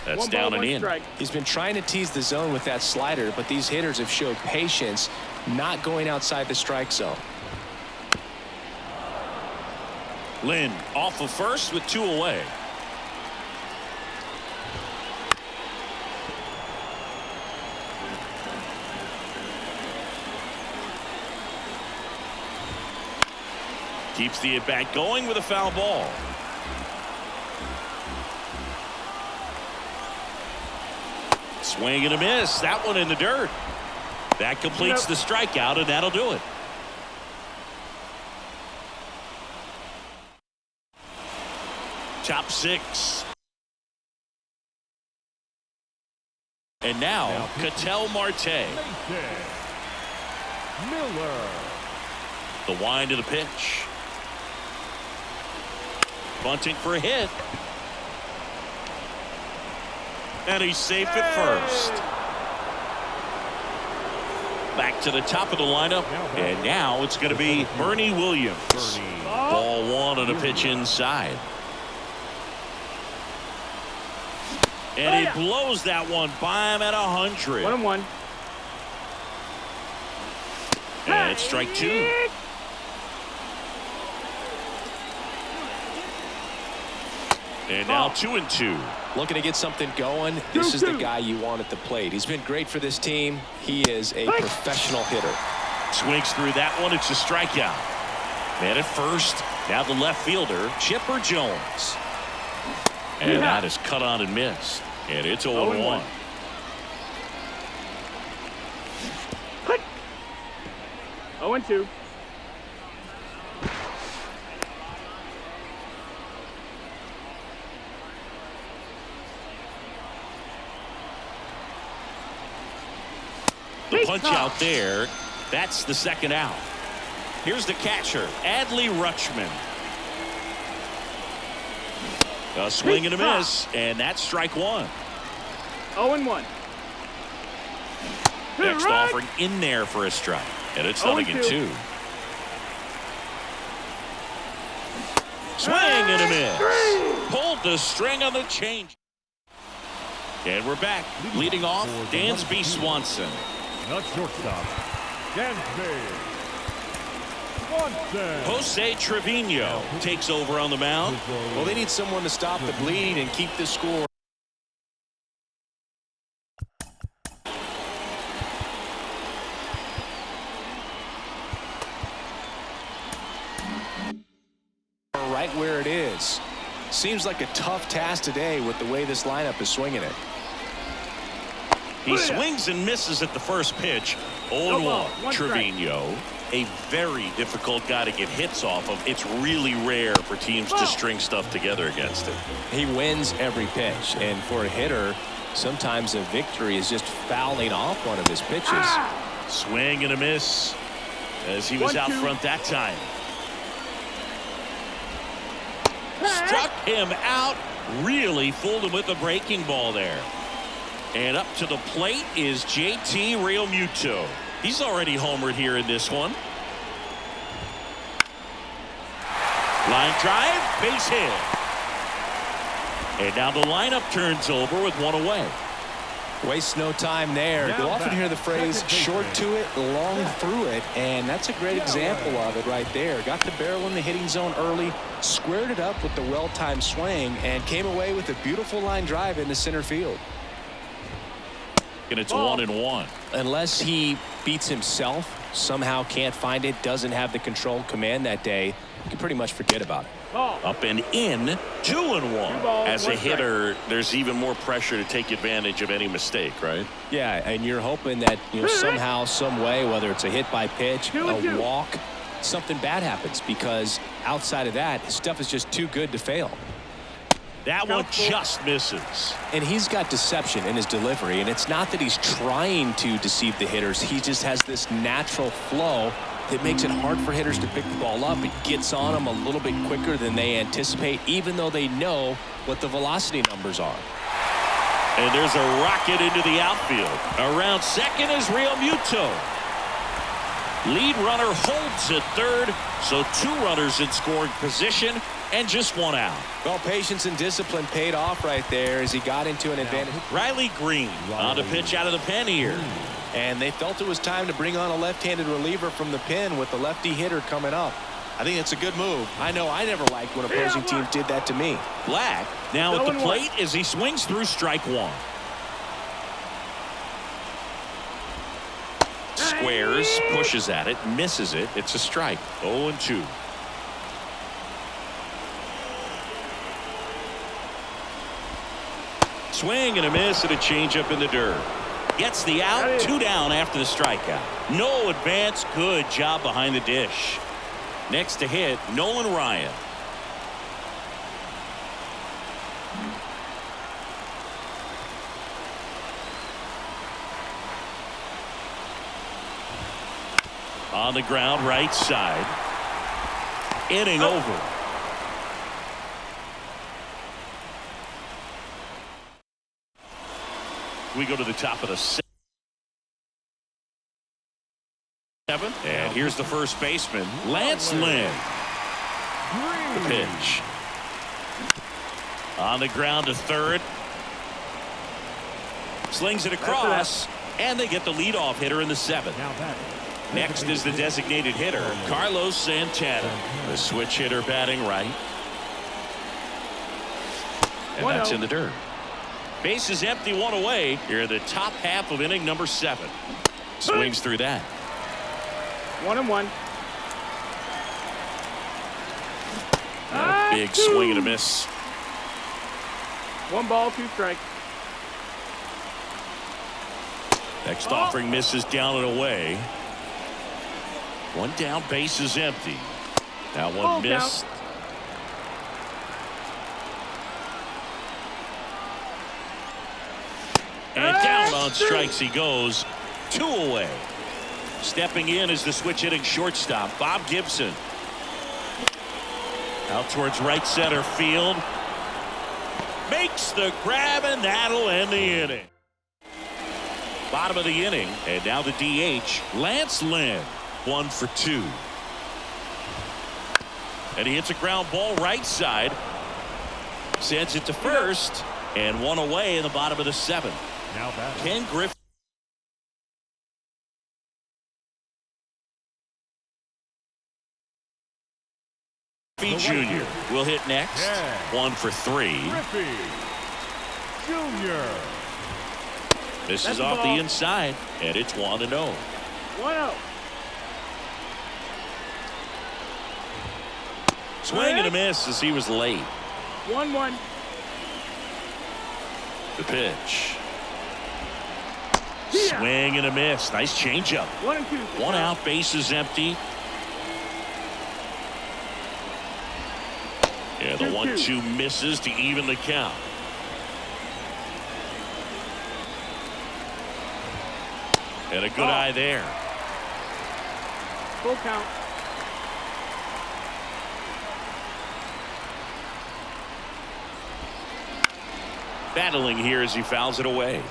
That's 1 down ball, and 1 in. strike. He's been trying to tease the zone with that slider, but these hitters have showed patience, not going outside the strike zone. Lynn off of first with 2 away. Keeps the at-bat going with a foul ball. Swing and a miss. That one in the dirt. That completes the strikeout, and that'll do it. Top 6. And now, Ketel Marte. Miller. The wind of the pitch. Bunting for a hit. And he's safe at first. Back to the top of the lineup. And now it's going to be Bernie Williams. Ball 1 on a pitch inside. And he blows that one by him at 100. 1-1. And it's strike 2. And now 2-2. Looking to get something going. This is the guy you want at the plate. He's been great for this team. He is a professional hitter. Swings through that one. It's a strikeout. Man at first. Now the left fielder, Chipper Jones. And that is cut on and missed. And it's 0-1. 0-2. The punch out there. That's the second out. Here's the catcher, Adley Rutschman. A swing and a miss, and that's strike one. 0-1. Next offering in there for a strike, and it's nothing in 2. Swing and a miss. Pulled the string on the change. And we're back. Leading off, Dansby Swanson. Not shortstop. Dansby Swanson. Jose Trevino takes over on the mound. Well, they need someone to stop the bleeding and keep the score. Right where it is. Seems like a tough task today with the way this lineup is swinging it. He swings and misses at the first pitch. 0-1. Trevino, a very difficult guy to get hits off of. It's really rare for teams to string stuff together against him. He wins every pitch, and for a hitter, sometimes a victory is just fouling off one of his pitches. Swing and a miss as he was out front that time. Struck him out. Really fooled him with the breaking ball there. And up to the plate is JT Realmuto. He's already homered here in this one. Line drive, base hit. And now the lineup turns over with one away. Waste no time there. You'll often hear the phrase short to it, long through it, and that's a great example of it right there. Got the barrel in the hitting zone early, squared it up with the well-timed swing, and came away with a beautiful line drive into center field. And it's 1-1. Unless he beats himself, somehow can't find it, doesn't have the controlled command that day, you can pretty much forget about it. Up and in, 2-1. As a hitter, there's even more pressure to take advantage of any mistake, right? Yeah, and you're hoping that somehow, some way, whether it's a hit by pitch, a walk, something bad happens, because outside of that, his stuff is just too good to fail. That one just misses. And he's got deception in his delivery, and it's not that he's trying to deceive the hitters. He just has this natural flow that makes it hard for hitters to pick the ball up. It gets on them a little bit quicker than they anticipate, even though they know what the velocity numbers are. And there's a rocket into the outfield. Around second is Realmuto. Lead runner holds at third, so 2 runners in scoring position and just 1 out. Well, patience and discipline paid off right there as he got into an advantage. Riley Green on the pitch out of the pen here. And they felt it was time to bring on a left-handed reliever from the pen with the lefty hitter coming up. I think it's a good move. I know I never liked when opposing teams did that to me. Black now at the plate as he swings through strike 1. Squares, pushes at it, misses it. It's a strike. 0-2. Swing and a miss and a changeup in the dirt. Gets the out, 2 down after the strikeout. No advance, good job behind the dish. Next to hit, Nolan Ryan. On the ground, right side. Inning over. We go to the top of the 7th. And here's the first baseman, Lance Lynn. The pitch. On the ground to third. Slings it across. And they get the leadoff hitter in the 7th. Next is the designated hitter, Carlos Santana. The switch hitter batting right. And that's in the dirt. Base is empty, 1 away. Here in the top half of inning number 7. Swings through that. 1-1. A big swing and a miss. 1 ball, 2 strikes. Next offering misses down and away. One down, base is empty. That one Ball missed. count. And down on strikes he goes. 2 away. Stepping in is the switch hitting shortstop, Bob Gibson. Out towards right center field. Makes the grab, and that'll end the inning. Bottom of the inning, and now the DH, Lance Lynn. 1 for 2. And he hits a ground ball right side. Sends it to first, and 1 away in the bottom of the 7th. Now batting. Ken Griffey Jr. will hit next. Yeah. 1 for 3. Griffey Jr. This That's is the off the ball. inside, and it's 1-0. 1-0. Swing and a miss as he was late. 1-1. The pitch. Yeah. Swing and a miss. Nice changeup. 1-2. 1 out, base is empty. Yeah, the 1-2 misses to even the count. And a good eye there. Full count. Battling here as he fouls it away.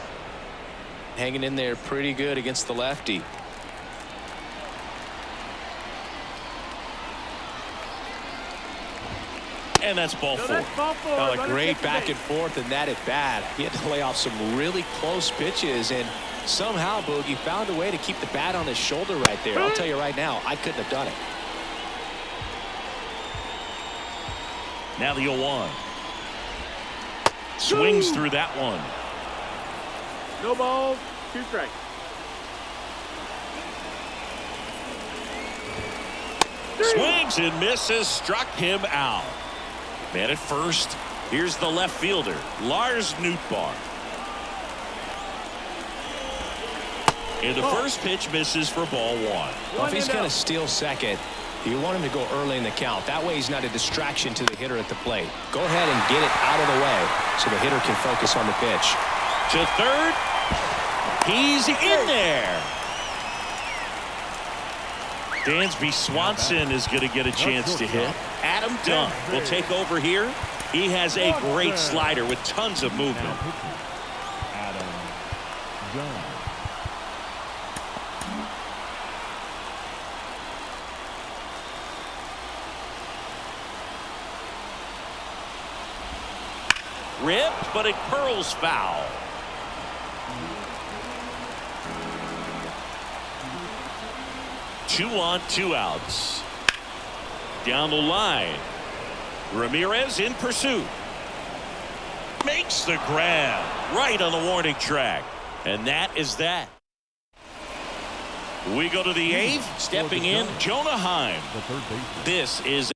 Hanging in there pretty good against the lefty. And that's ball So 4. that's ball 4. Well, a Runner great takes the back base. and forth, and that at bat. He had to lay off some really close pitches, and somehow Boogie found a way to keep the bat on his shoulder right there. I'll tell you right now, I couldn't have done it. Now the 0-1. Swings through that one. No balls, 2 strikes. Swings and misses. Struck him out. Man at first. Here's the left fielder, Lars Nootbaar. And the first pitch misses for ball 1. Well, if he's going to steal second, you want him to go early in the count. That way he's not a distraction to the hitter at the plate. Go ahead and get it out of the way so the hitter can focus on the pitch. To third. He's in there. Dansby Swanson is going to get a chance to hit. Adam Dunn will take over here. He has a great slider with tons of movement. Now pitching. Adam Dunn. Ripped, but it curls foul. Two on, 2 outs. Down the line. Ramirez in pursuit. Makes the grab right on the warning track. And that is that. We go to the 8th. Stepping in, Jonah Heim. The third baseman. This is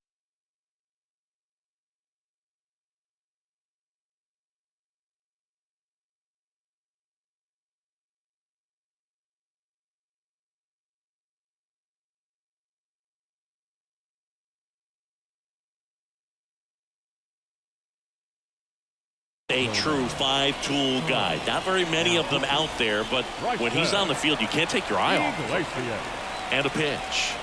a true 5-tool guy. Not very many of them out there, but when he's on the field, you can't take your eye off. Iglesias. And a pitch.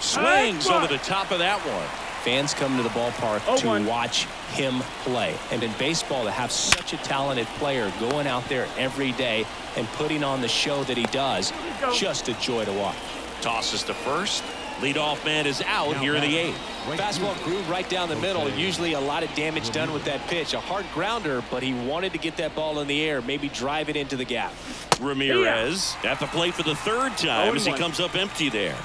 Swings over the top of that one. Fans come to the ballpark 0-1. to watch him play. And in baseball, to have such a talented player going out there every day and putting on the show that he does, just a joy to watch. Tosses to first. Leadoff man is out here in the 8th. Fastball groove right down the middle. Usually a lot of damage done with that pitch. A hard grounder, but he wanted to get that ball in the air, maybe drive it into the gap. Ramirez at the plate for the 3rd time as he 0-1. comes up empty there.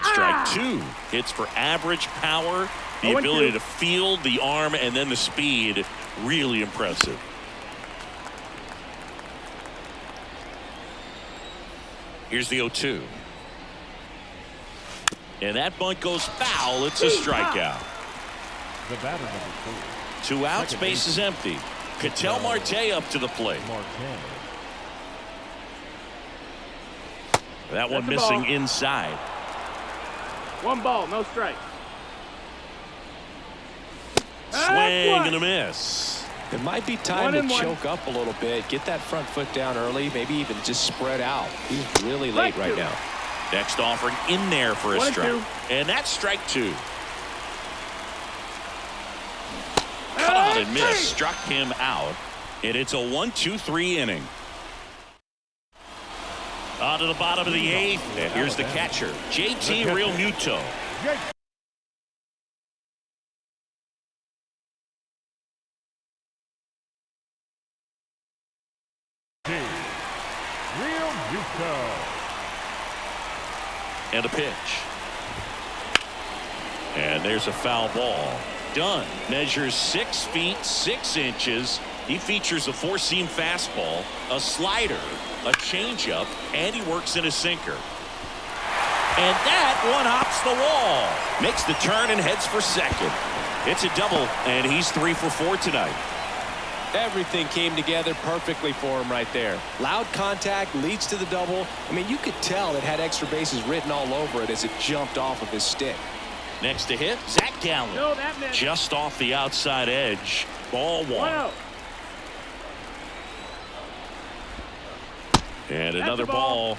Strike 2. Hits for average power, the 0-2. ability to field, the arm, and then the speed. Really impressive. Here's the 0-2. And that bunt goes foul. It's a strikeout. The batter number 4. 2 outs, Second base is empty. Ketel Marte up to the plate. Marte. That one That's a missing ball. inside. 1 ball, no strikes. Swing and a miss. It might be time to choke up a little bit, get that front foot down early, maybe even just spread out. He's really late right now. Next offering in there for a strike. And that's strike 2. Cut on and miss. Struck him out. And it's a 1-2-3 inning. On to the bottom of the 8th. And here's the catcher, JT Realmuto. And a pitch. And there's a foul ball. Dunn measures 6 feet 6 inches. He features a 4-seam fastball, a slider, a changeup, and he works in a sinker. And that one hops the wall. Makes the turn and heads for second. It's a double, and he's 3 for 4 tonight. Everything came together perfectly for him right there. Loud contact leads to the double. I mean, you could tell it had extra bases written all over it as it jumped off of his stick. Next to hit, Zach Gallen. No, that missed. Just off the outside edge. Ball 1. And another ball.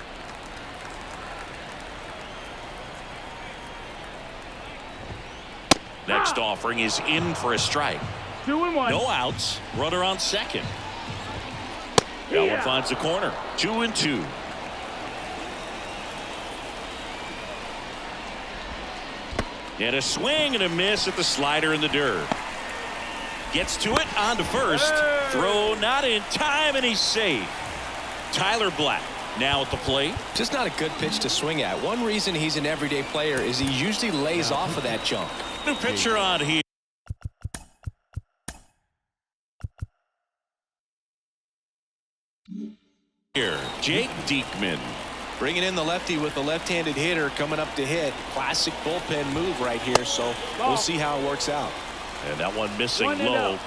Next offering is in for a strike. 2-1. No outs. Runner on second. That one finds the corner. 2-2. And a swing and a miss at the slider in the dirt. Gets to it on to first. Throw not in time, and he's safe. Tyler Black now at the plate. Just not a good pitch to swing at. One reason he's an everyday player is he usually lays off of that junk. New pitcher on here. Jake Diekman. Bringing in the lefty with the left-handed hitter coming up to hit. Classic bullpen move right here, so we'll see how it works out. And that one missing low.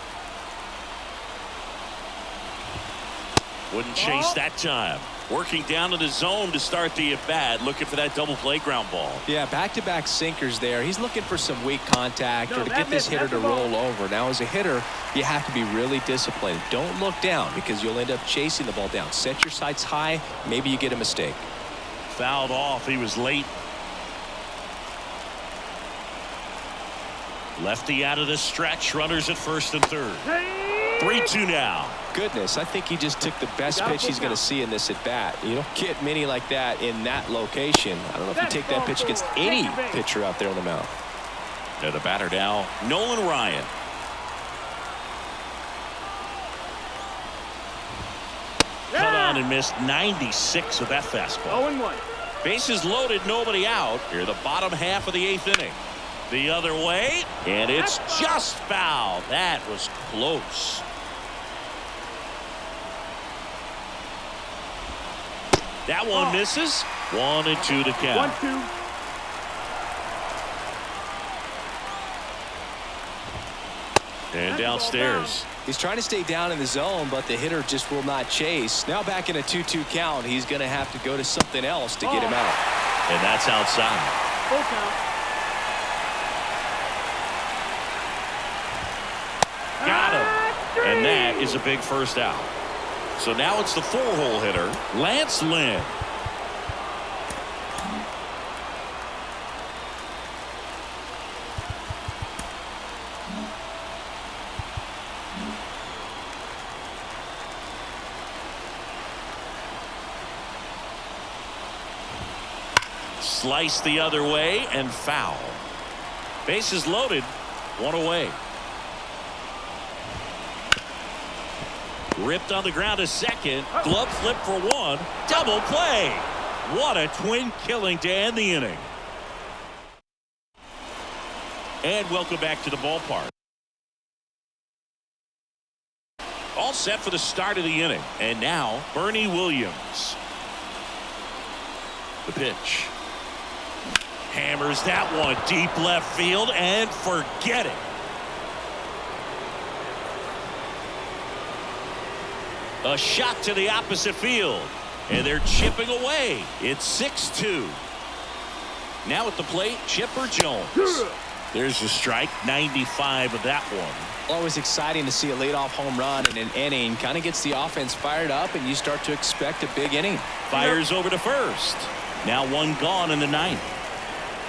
Wouldn't chase that time. Working down to the zone to start the at-bat, looking for that double play ground ball. Yeah, back-to-back sinkers there. He's looking for some weak contact or to get this hitter to roll over. Now, as a hitter, you have to be really disciplined. Don't look down because you'll end up chasing the ball down. Set your sights high. Maybe you get a mistake. Fouled off. He was late. Lefty out of the stretch. Runners at first and third. 3-2 now. Goodness, I think he just took the best pitch he's going to see in this at bat. You don't get many like that in that location. I don't know if you take that pitch against any pitcher out there on the mound. And the batter now, Nolan Ryan. Cut on and missed 96 with that fastball. 0-1. Bases loaded, nobody out. Here the bottom half of the 8th inning. The other way, and it's just foul. That was close. That one misses. 1-2 to count. 1-2. And downstairs. He's trying to stay down in the zone, but the hitter just will not chase. Now back in a 2-2 count, he's going to have to go to something else to get him out. And that's outside. Full count. Got him. And that is a big first out. So now it's the 4-hole hitter, Lance Lynn. Slice the other way and foul. Bases loaded, 1 away. Ripped on the ground to second. Glove flip for 1. Double play. What a twin killing to end the inning. And welcome back to the ballpark. All set for the start of the inning. And now Bernie Williams. The pitch. Hammers that one deep left field and forget it. A shot to the opposite field. And they're chipping away. It's 6-2. Now at the plate, Chipper Jones. There's a strike, 95 of that one. Always exciting to see a leadoff home run in an inning. Kind of gets the offense fired up, and you start to expect a big inning. Fires over to first. Now one gone in the ninth.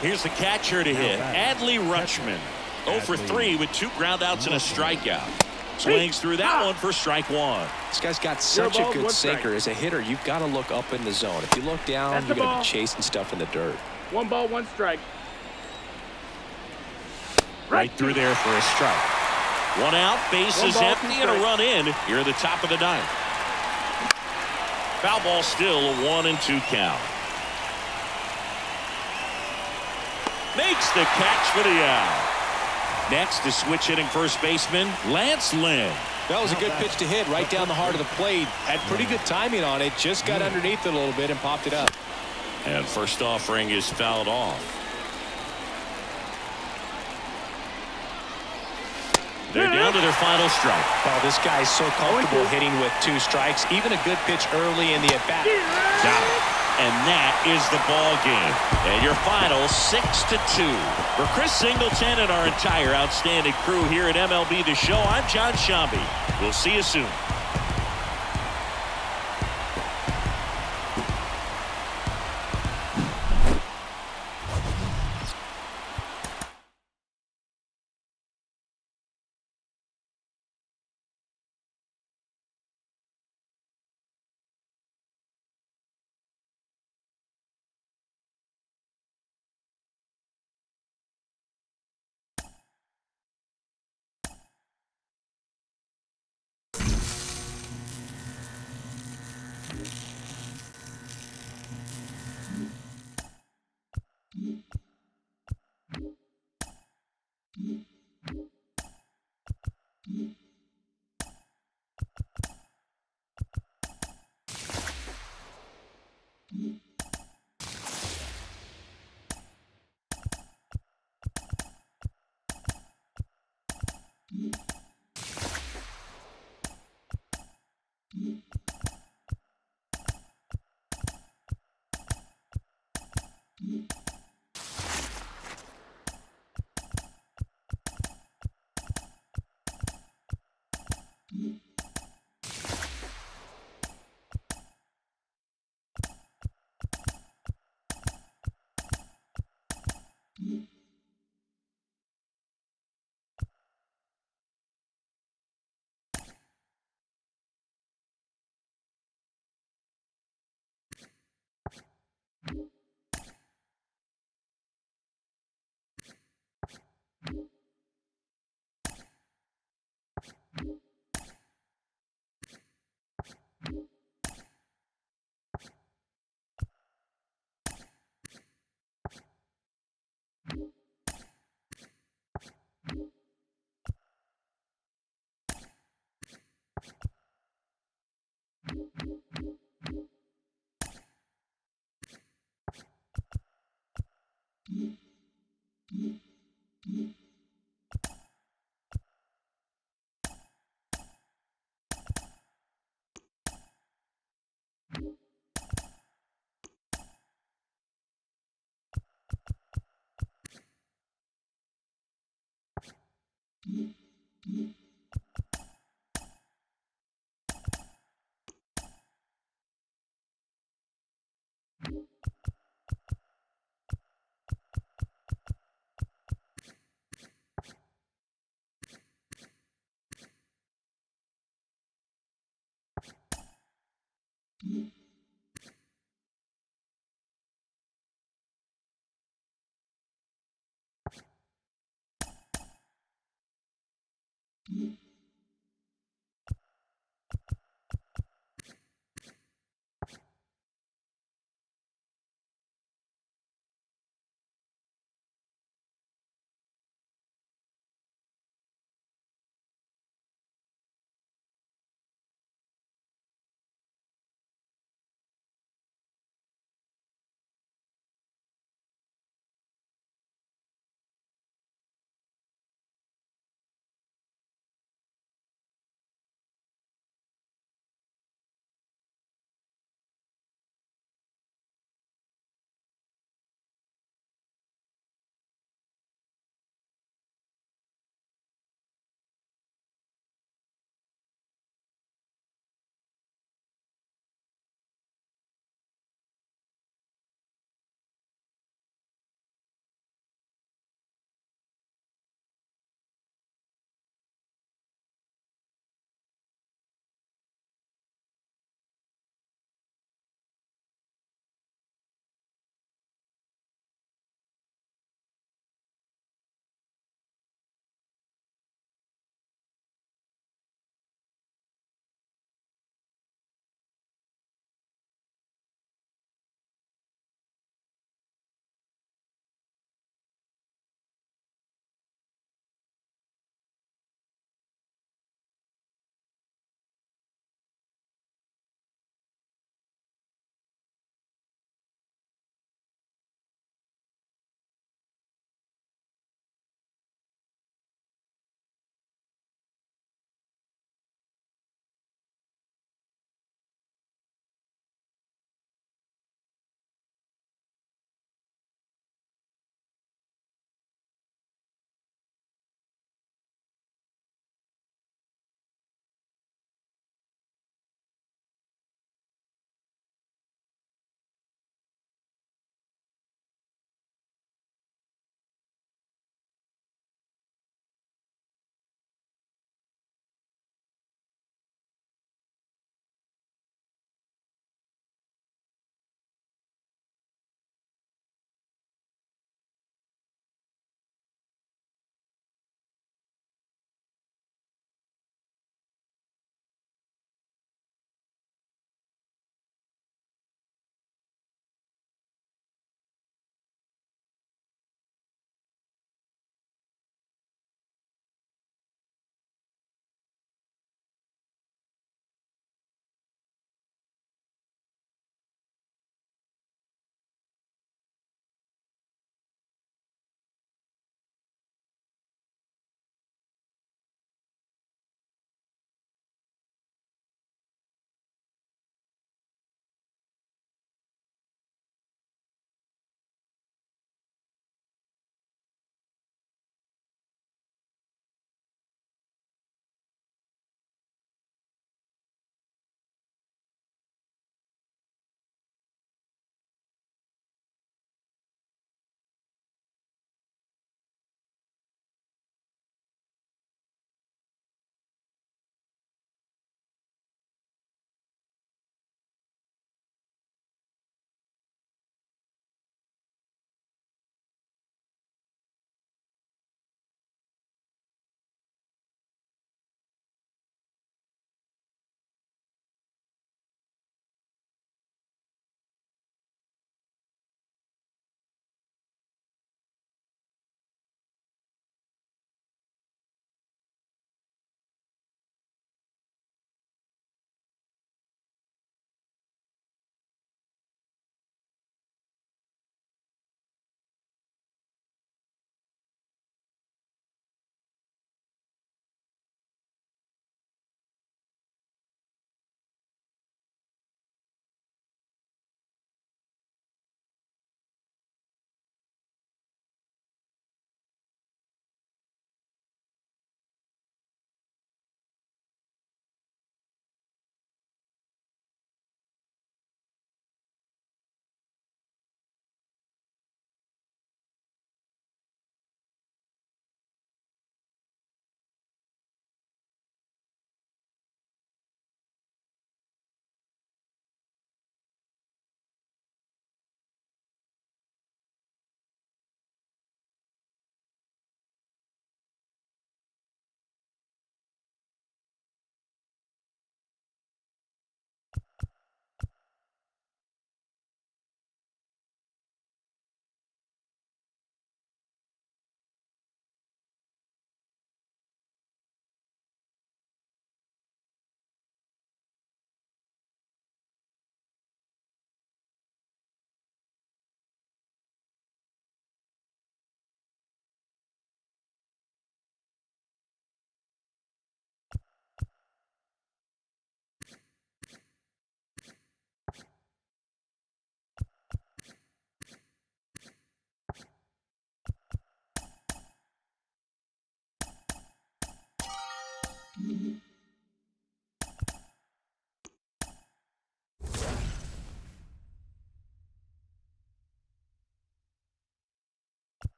Here's the catcher to hit, Adley Rutschman. 0 for 3 with 2 groundouts and a strikeout. Swings through that one for strike one. This guy's got such a good sinker. As a hitter, you've got to look up in the zone. If you look down, you're going to be chasing stuff in the dirt. 1 ball, 1 strike. Right through there for a strike. 1 out, bases empty, and a run in here at the top of the ninth. Foul ball, still a 1-2 count. Makes the catch for the out. Next is switch hitting first baseman Lance Lynn. That was a good pitch to hit right down the heart of the plate. Had pretty good timing on it. Just got underneath it a little bit and popped it up. And first offering is fouled off. They're down to their final strike. Oh, this guy's so comfortable hitting with 2 strikes. Even a good pitch early in the at-bat. Got it. And that is the ball game. And your final 6-2. For Chris Singleton and our entire outstanding crew here at MLB The Show, I'm John Shambi. We'll see you soon.